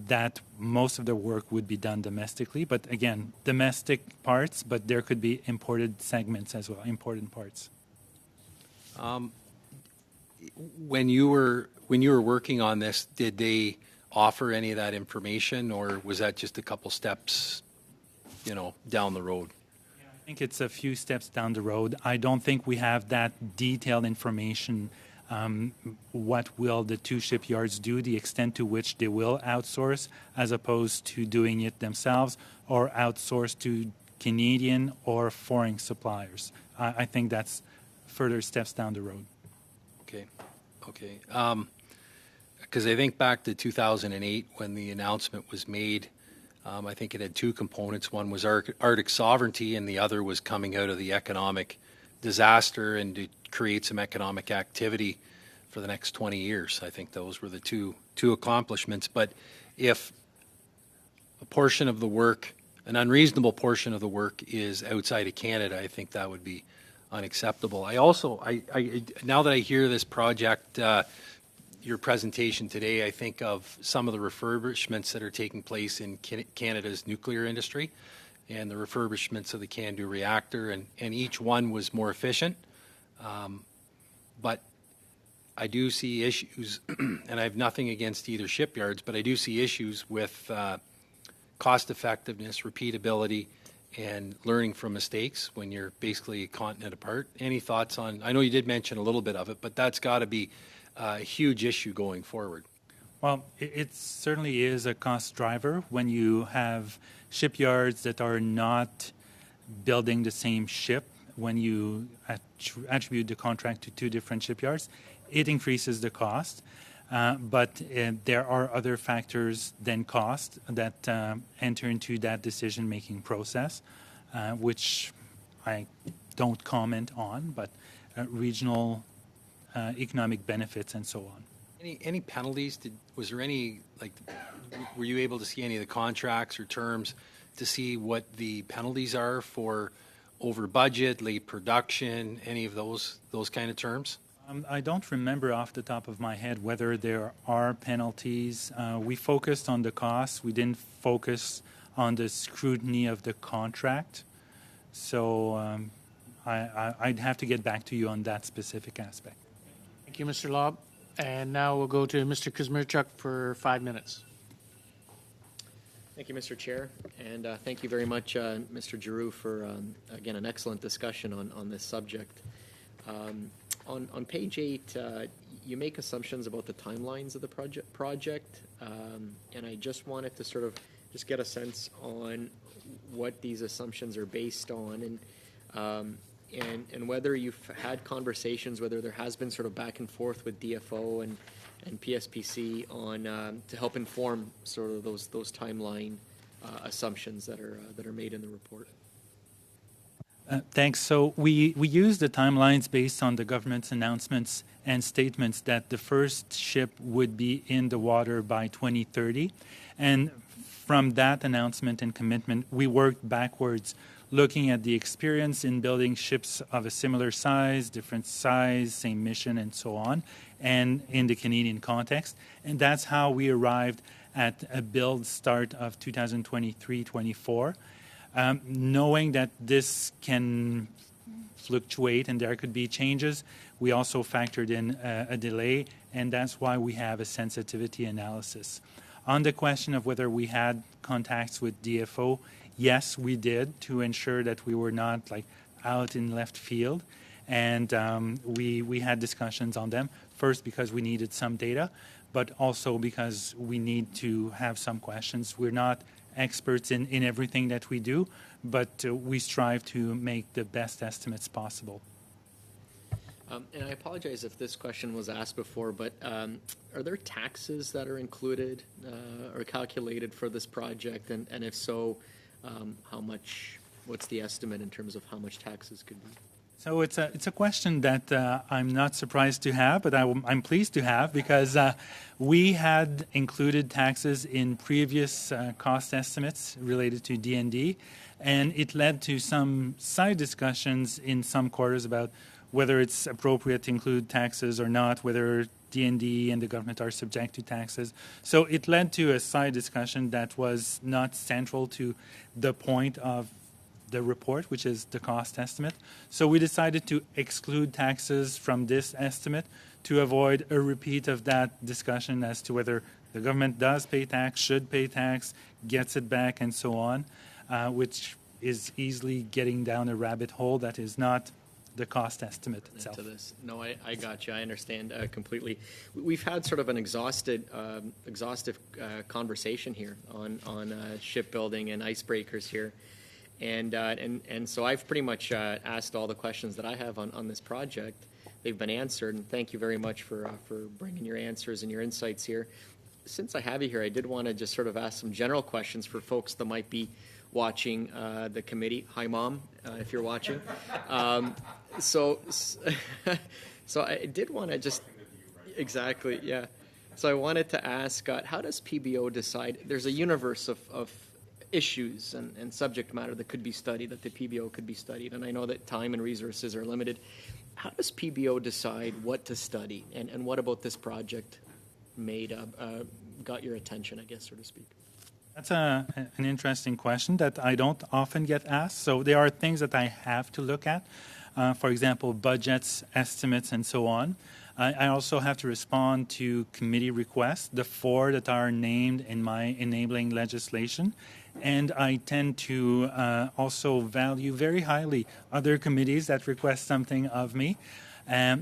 that most of the work would be done domestically. But again, domestic parts, but there could be imported segments as well, imported parts. When you were working on this, did they offer any of that information, or was that just a couple steps, down the road? I think it's a few steps down the road. I don't think we have that detailed information. What will the two shipyards do, the extent to which they will outsource as opposed to doing it themselves, or outsource to Canadian or foreign suppliers. I think that's further steps down the road. Okay. Because I think back to 2008 when the announcement was made, I think it had two components. One was Arctic sovereignty, and the other was coming out of the economic disaster and to create some economic activity for the next 20 years. I think those were the two accomplishments. But if a portion of the work, an unreasonable portion of the work, is outside of Canada, I think that would be unacceptable. I also, now that I hear this project, your presentation today, I think of some of the refurbishments that are taking place in Canada's nuclear industry and the refurbishments of the CANDU reactor, and each one was more efficient. But I do see issues, and I have nothing against either shipyards, but I do see issues with cost effectiveness, repeatability, and learning from mistakes when you're basically a continent apart. Any thoughts on, I know you did mention a little bit of it, but that's got to be a huge issue going forward. Well, it certainly is a cost driver when you have shipyards that are not building the same ship. When you attribute the contract to two different shipyards, it increases the cost. But there are other factors than cost that enter into that decision-making process, which I don't comment on, but regional economic benefits and so on. Any penalties? Was there any, were you able to see any of the contracts or terms to see what the penalties are for over budget, late production, any of those kind of terms? I don't remember off the top of my head whether there are penalties. We focused on the costs. We didn't focus on the scrutiny of the contract. So I'd have to get back to you on that specific aspect. Thank you, Mr. Lobb. And now we'll go to Mr. Kuzmirchuk for 5 minutes. Thank you, Mr. Chair, and thank you very much, Mr. Giroux, for, again, an excellent discussion on this subject. On page 8, you make assumptions about the timelines of the project, and I just wanted to sort of just get a sense on what these assumptions are based on, and whether you've had conversations, whether there has been sort of back and forth with DFO and PSPC on to help inform sort of those timeline assumptions that are made in the report. Thanks. So we use the timelines based on the government's announcements and statements that the first ship would be in the water by 2030. And from that announcement and commitment, we worked backwards, looking at the experience in building ships of a similar size, different size, same mission, and so on, and in the Canadian context. And that's how we arrived at a build start of 2023-24. Knowing that this can fluctuate and there could be changes, we also factored in a delay, and that's why we have a sensitivity analysis. On the question of whether we had contacts with DFO, yes, we did, to ensure that we were not like out in left field, and we had discussions on them. First, because we needed some data, but also because we need to have some questions. We're not experts in everything that we do, but we strive to make the best estimates possible. And I apologize if this question was asked before, but are there taxes that are included or calculated for this project? And if so, how much, what's the estimate in terms of how much taxes could be? So it's a question that I'm not surprised to have, but I'm pleased to have, because we had included taxes in previous cost estimates related to D&D, and it led to some side discussions in some quarters about whether it's appropriate to include taxes or not, whether D&D and the government are subject to taxes. So it led to a side discussion that was not central to the point of the report, which is the cost estimate. So we decided to exclude taxes from this estimate to avoid a repeat of that discussion as to whether the government does pay tax, should pay tax, gets it back, and so on, which is easily getting down a rabbit hole that is not the cost estimate itself. To this. No, I got you. I understand completely. We've had sort of an exhaustive conversation here on shipbuilding and icebreakers here. And so I've pretty much asked all the questions that I have on this project. They've been answered, and thank you very much for bringing your answers and your insights here. Since I have you here, I did want to just sort of ask some general questions for folks that might be watching the committee. Hi, Mom, if you're watching. So I did want to just exactly, yeah. So I wanted to ask, how does PBO decide? There's a universe of issues and subject matter that could be studied, that the PBO could be studied, and I know that time and resources are limited. How does PBO decide what to study, and what about this project got your attention, I guess, so to speak? That's an interesting question that I don't often get asked. So there are things that I have to look at, for example, budgets, estimates, and so on. I also have to respond to committee requests, the 4 that are named in my enabling legislation. And I tend to also value very highly other committees that request something of me.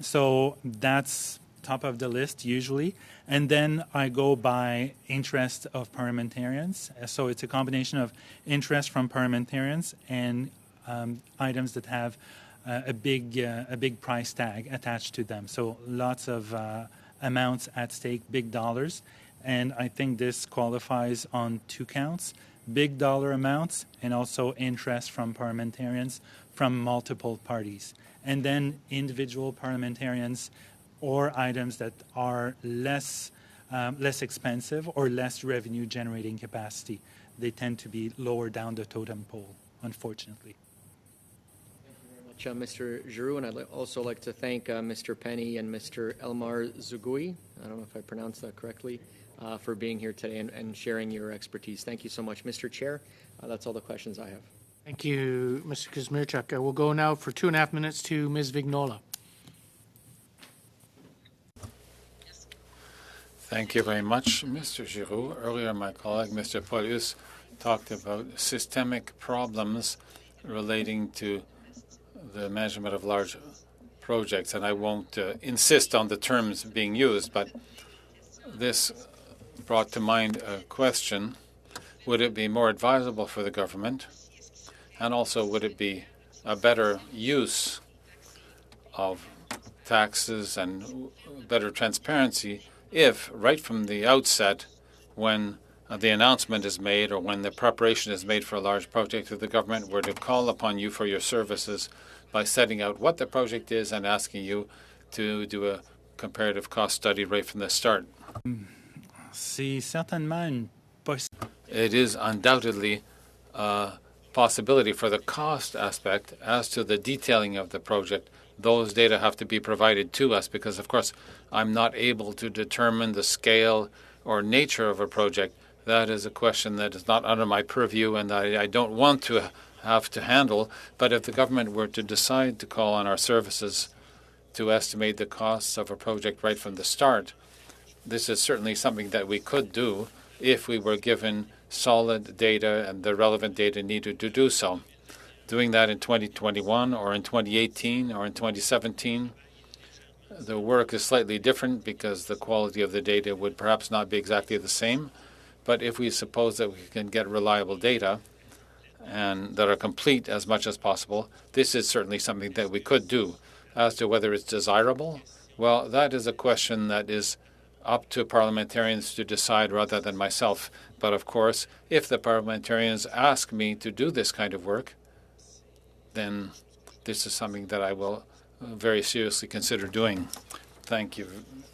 So that's top of the list usually. And then I go by interest of parliamentarians. So it's a combination of interest from parliamentarians and items that have a big price tag attached to them. So lots of amounts at stake, big dollars. And I think this qualifies on 2 counts. Big dollar amounts and also interest from parliamentarians from multiple parties. And then individual parliamentarians or items that are less expensive or less revenue generating capacity. They tend to be lower down the totem pole, unfortunately. Thank you very much, Mr. Giroux, and I'd also like to thank Mr. Penny and Mr. Elmar Zugui. I don't know if I pronounced that correctly. For being here today and sharing your expertise. Thank you so much, Mr. Chair. That's all the questions I have. Thank you, Mr. Kuzmirchuk. We'll go now for 2.5 minutes to Ms. Vignola. Thank you very much, Mr. Giroux. Earlier, my colleague, Mr. Paulus, talked about systemic problems relating to the management of large projects, and I won't insist on the terms being used, but this brought to mind a question: would it be more advisable for the government, and also would it be a better use of taxes and better transparency if, right from the outset, when the announcement is made or when the preparation is made for a large project, if the government were to call upon you for your services by setting out what the project is and asking you to do a comparative cost study right from the start? It is undoubtedly a possibility for the cost aspect. As to the detailing of the project, those data have to be provided to us because, of course, I'm not able to determine the scale or nature of a project. That is a question that is not under my purview and I don't want to have to handle. But if the government were to decide to call on our services to estimate the costs of a project right from the start, this is certainly something that we could do if we were given solid data and the relevant data needed to do so. Doing that in 2021 or in 2018 or in 2017, the work is slightly different because the quality of the data would perhaps not be exactly the same. But if we suppose that we can get reliable data and that are complete as much as possible, this is certainly something that we could do. As to whether it's desirable, well, that is a question that is up to parliamentarians to decide rather than myself. But of course, if the parliamentarians ask me to do this kind of work, then this is something that I will very seriously consider doing. Thank you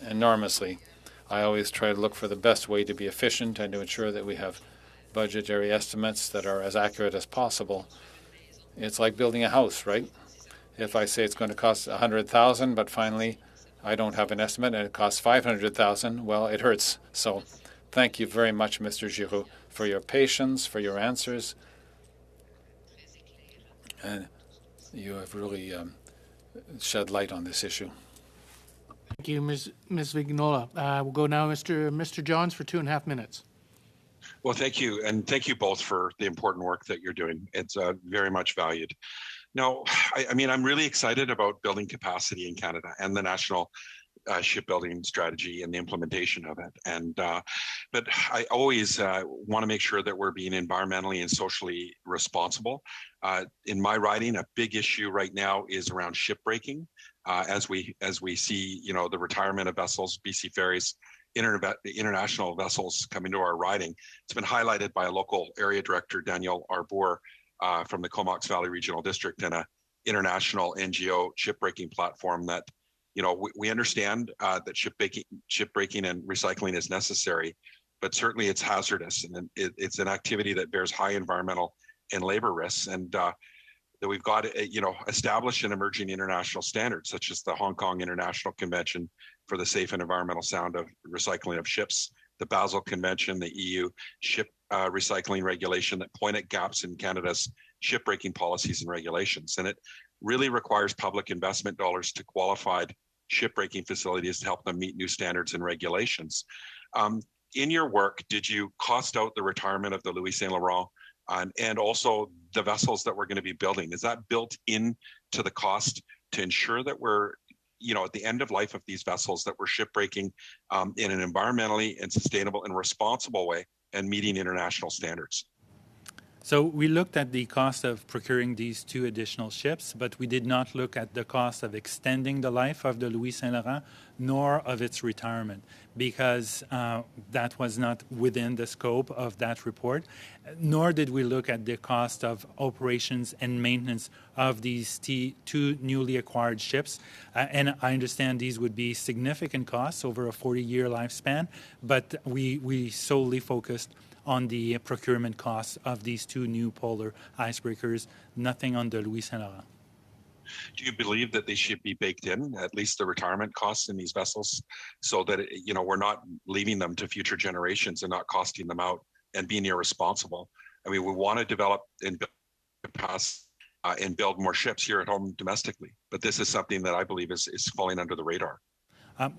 enormously. I always try to look for the best way to be efficient and to ensure that we have budgetary estimates that are as accurate as possible. It's like building a house, right? If I say it's going to cost $100,000, but finally I don't have an estimate and it costs $500,000, well, it hurts. So thank you very much, Mr. Giroux, for your patience, for your answers. And you have really shed light on this issue. Thank you, Ms. Vignola. We'll go now, Mr. Johns, for 2.5 minutes. Well, thank you. And thank you both for the important work that you're doing. It's very much valued. Now, I mean, I'm really excited about building capacity in Canada and the national shipbuilding strategy and the implementation of it. And but I always want to make sure that we're being environmentally and socially responsible. In my riding, a big issue right now is around shipbreaking. As we see, you know, the retirement of vessels, BC Ferries, international vessels come into our riding. It's been highlighted by a local area director, Daniel Arbour, from the Comox Valley Regional District, and an international NGO shipbreaking platform that, you know, we understand that shipbreaking and recycling is necessary, but certainly it's hazardous and it's an activity that bears high environmental and labor risks, and that we've got to, you know, establish an emerging international standards such as the Hong Kong International Convention for the Safe and Environmental Sound of Recycling of Ships, the Basel Convention, the EU ship recycling regulation that point at gaps in Canada's shipbreaking policies and regulations. And it really requires public investment dollars to qualified shipbreaking facilities to help them meet new standards and regulations. In your work, did you cost out the retirement of the Louis Saint Laurent and also the vessels that we're going to be building? Is that built into the cost to ensure that we're, you know, at the end of life of these vessels, that we're shipbreaking in an environmentally and sustainable and responsible way and meeting international standards? So we looked at the cost of procuring these 2 additional ships, but we did not look at the cost of extending the life of the Louis Saint Laurent, nor of its retirement, because that was not within the scope of that report, nor did we look at the cost of operations and maintenance of these 2 newly acquired ships. And I understand these would be significant costs over a 40-year lifespan, but we solely focused on the procurement costs of these 2 new polar icebreakers, nothing on the Louis Saint Laurent. Do you believe that they should be baked in, at least the retirement costs in these vessels, so that, you know, we're not leaving them to future generations and not costing them out and being irresponsible? I mean, we want to develop and build more ships here at home domestically, but this is something that I believe is falling under the radar.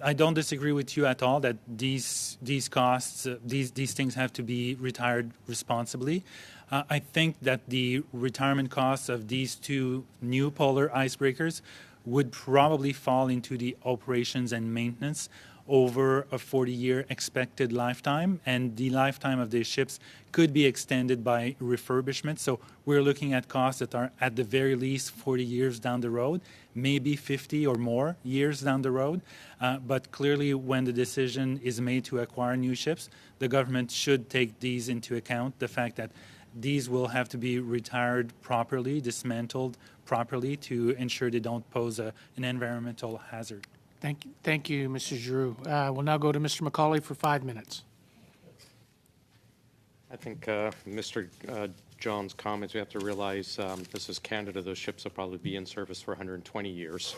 I don't disagree with you at all that these costs, these things have to be retired responsibly. I think that the retirement costs of these 2 new polar icebreakers would probably fall into the operations and maintenance over a 40-year expected lifetime, and the lifetime of these ships could be extended by refurbishment. So we're looking at costs that are at the very least 40 years down the road, maybe 50 or more years down the road. But clearly, when the decision is made to acquire new ships, the government should take these into account, the fact that these will have to be retired properly, dismantled properly to ensure they don't pose an environmental hazard. Thank you, Mr. Giroux. We'll now go to Mr. McCauley for 5 minutes. I think Mr. John's comments, we have to realize this is Canada. Those ships will probably be in service for 120 years,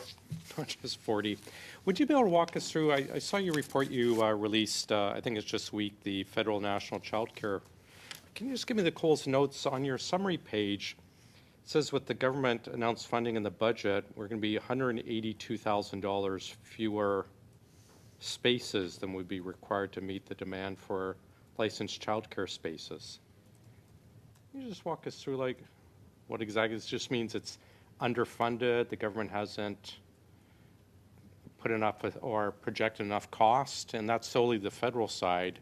not just 40. Would you be able to walk us through, I saw your report you released, I think it's just week, the Federal National Child Care. Can you just give me the Coles notes on your summary page? It says with the government announced funding in the budget, we're going to be $182,000 fewer spaces than would be required to meet the demand for licensed childcare spaces. Can you just walk us through like what exactly this just means? It's underfunded, the government hasn't put enough or projected enough cost, and that's solely the federal side.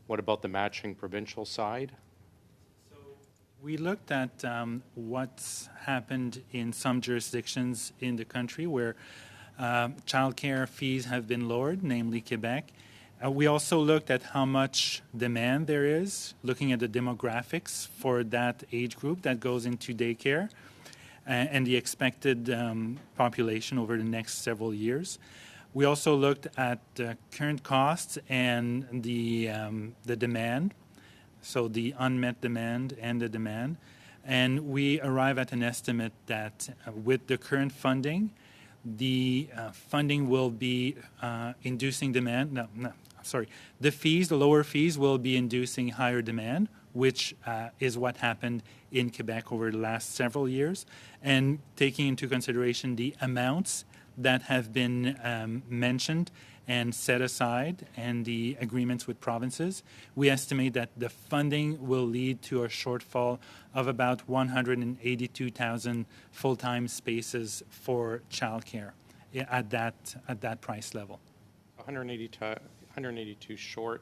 What about the matching provincial side? We looked at what's happened in some jurisdictions in the country where childcare fees have been lowered, namely Quebec. We also looked at how much demand there is, looking at the demographics for that age group that goes into daycare and the expected population over the next several years. We also looked at the current costs and the demand, so the unmet demand and the demand. And we arrive at an estimate that with the current funding, the funding will be inducing demand. The fees, the lower fees, will be inducing higher demand, which is what happened in Quebec over the last several years. And taking into consideration the amounts that have been mentioned and set aside and the agreements with provinces, we estimate that the funding will lead to a shortfall of about 182,000 full-time spaces for childcare at that price level. 182 short.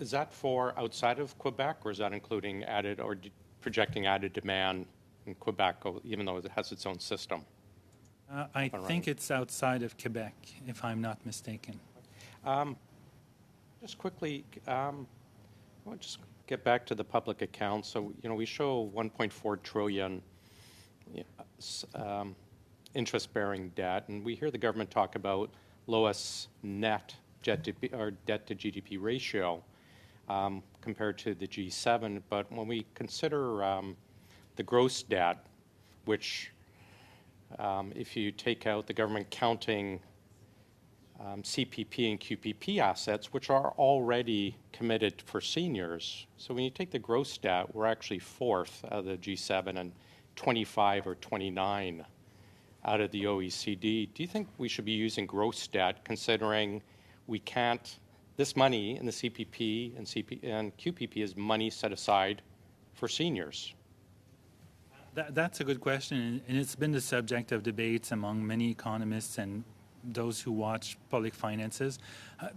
Is that for outside of Quebec, or is that including added or projecting added demand in Quebec, even though it has its own system? I think it's outside of Quebec, if I'm not mistaken. Just quickly, I'll just get back to the public accounts. So, we show 1.4 trillion interest-bearing debt, and we hear the government talk about lowest net debt to GDP ratio compared to the G7. But when we consider the gross debt, which if you take out the government counting CPP and QPP assets, which are already committed for seniors. So when you take the gross debt, we're actually fourth out of the G7 and 25 or 29 out of the OECD. Do you think we should be using gross debt, considering we can't, this money in the CPP and QPP is money set aside for seniors? That's a good question, and it's been the subject of debates among many economists and those who watch public finances.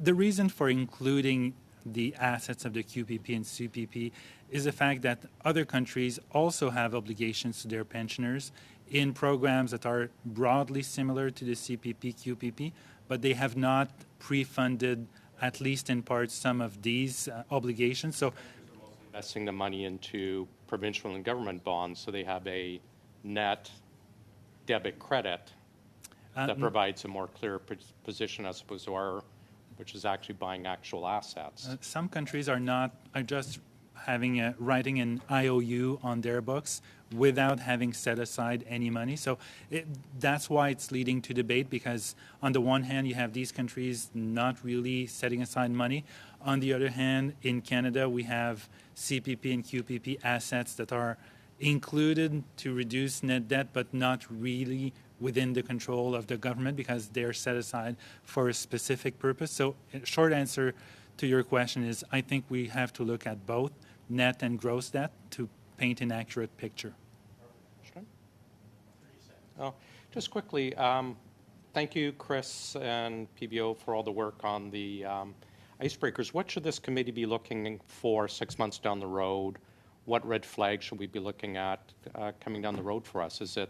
The reason for including the assets of the QPP and CPP is the fact that other countries also have obligations to their pensioners in programs that are broadly similar to the CPP, QPP, but they have not pre-funded, at least in part, some of these obligations. So investing the money into provincial and government bonds, so they have a net debit credit that provides a more clear position as opposed to our, which is actually buying actual assets. Some countries are just having writing an IOU on their books without having set aside any money. So that's why it's leading to debate, because on the one hand, you have these countries not really setting aside money. On the other hand, in Canada, we have CPP and QPP assets that are included to reduce net debt, but not really within the control of the government because they're set aside for a specific purpose. So short answer to your question is I think we have to look at both net and gross debt to paint an accurate picture. Oh, just quickly, thank you, Chris and PBO, for all the work on the icebreakers. What should this committee be looking for 6 months down the road? What red flags should we be looking at coming down the road for us? Is it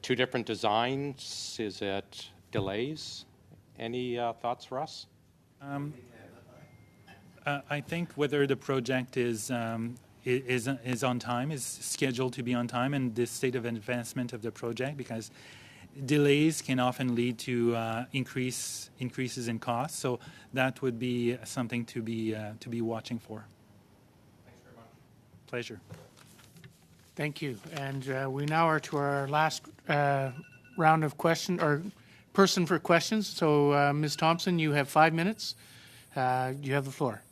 2 different designs? Is it delays? Any thoughts for us? I think whether the project is on time, is scheduled to be on time, and the state of advancement of the project, because delays can often lead to increases in costs. So that would be something to be watching for. Thanks very much. Pleasure. Thank you. And we now are to our last round of question or person for questions. So Ms. Thompson, you have 5 minutes. You have the floor.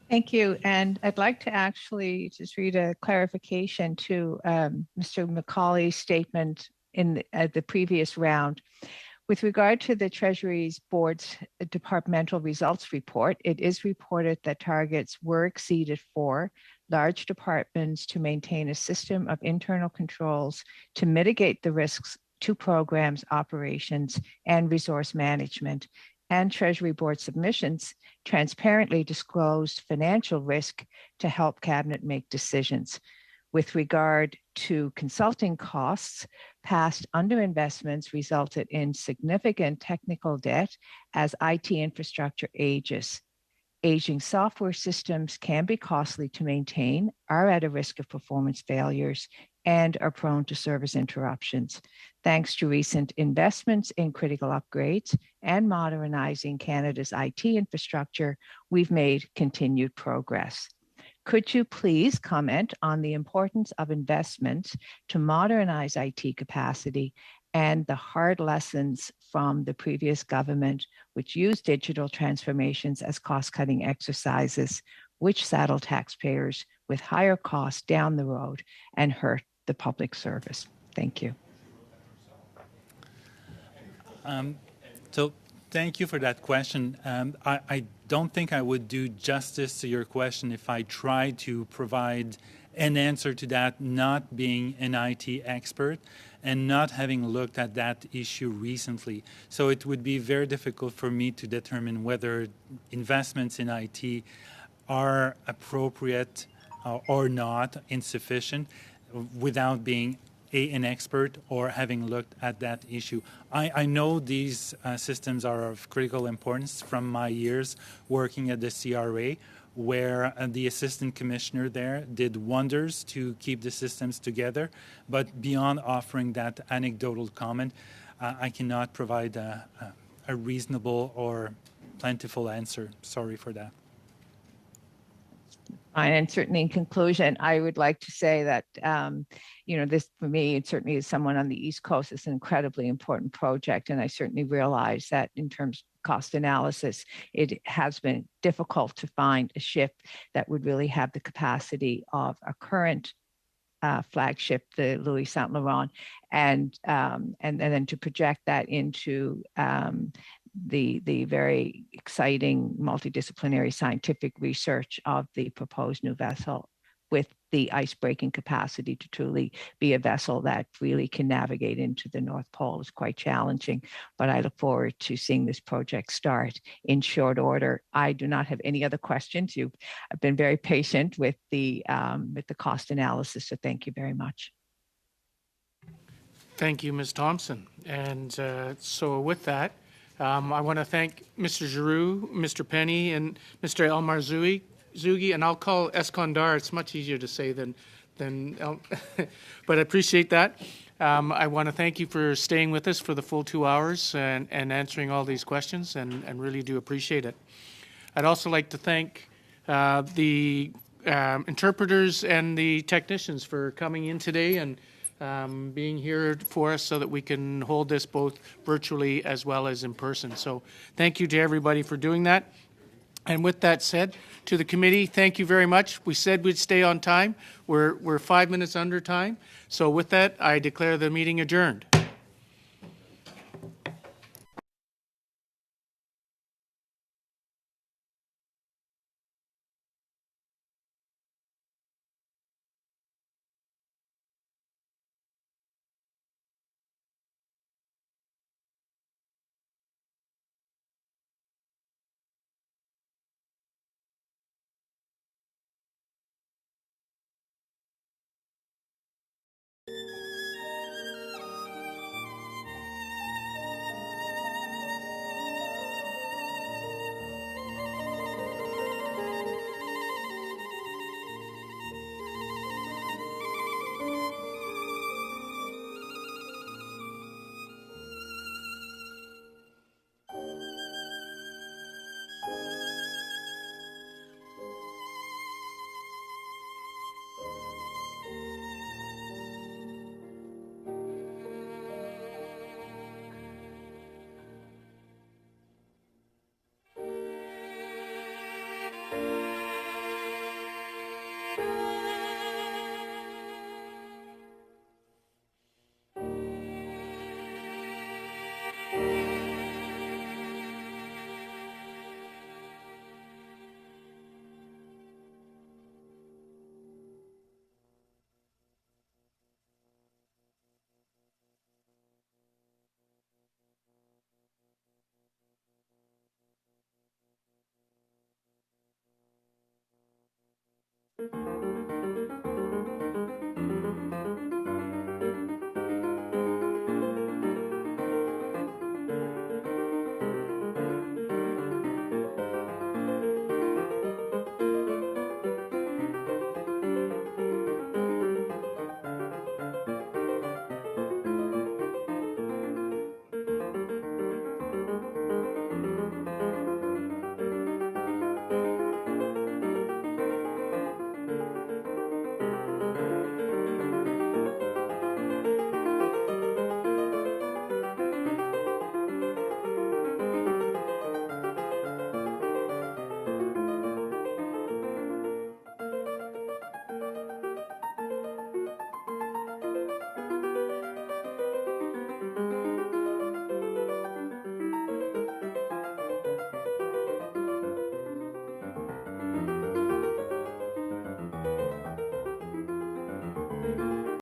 Thank you. And I'd like to actually just read a clarification to Mr. McCauley's statement in the previous round. With regard to the Treasury's Board's departmental results report, it is reported that targets were exceeded for large departments to maintain a system of internal controls to mitigate the risks to programs, operations, and resource management, and Treasury Board submissions transparently disclosed financial risk to help Cabinet make decisions. With regard to consulting costs, past underinvestments resulted in significant technical debt as IT infrastructure ages. Aging software systems can be costly to maintain, are at a risk of performance failures, and are prone to service interruptions. Thanks to recent investments in critical upgrades and modernizing Canada's IT infrastructure, we've made continued progress. Could you please comment on the importance of investments to modernize IT capacity and the hard lessons from the previous government, which used digital transformations as cost-cutting exercises, which saddle taxpayers with higher costs down the road and hurt the public service? Thank you. So thank you for that question. I don't think I would do justice to your question if I tried to provide an answer to that, not being an IT expert and not having looked at that issue recently. So it would be very difficult for me to determine whether investments in IT are appropriate or not, insufficient, without being an expert or having looked at that issue. I know these systems are of critical importance from my years working at the CRA, where the assistant commissioner there did wonders to keep the systems together. But beyond offering that anecdotal comment, I cannot provide a reasonable or plentiful answer. Sorry for that. And certainly in conclusion, I would like to say that, this for me, it certainly is someone on the East Coast, it's an incredibly important project. And I certainly realize that in terms of cost analysis, it has been difficult to find a ship that would really have the capacity of a current flagship, the Louis Saint Laurent, and then to project that into the very exciting multidisciplinary scientific research of the proposed new vessel with the ice-breaking capacity to truly be a vessel that really can navigate into the North Pole is quite challenging. But I look forward to seeing this project start in short order. I do not have any other questions. You've been very patient with the cost analysis, so thank you very much. Thank you, Ms. Thompson. And so with that, I want to thank Mr. Giroux, Mr. Penny, and Mr. Elmar Zugi, and I'll call Eskandar. It's much easier to say than but I appreciate that. I want to thank you for staying with us for the full 2 hours and answering all these questions, and really do appreciate it. I'd also like to thank the interpreters and the technicians for coming in today and being here for us so that we can hold this both virtually as well as in person. So thank you to everybody for doing that. And with that said, to the committee, thank you very much. We said we'd stay on time. We're 5 minutes under time. So with that, I declare the meeting adjourned. you.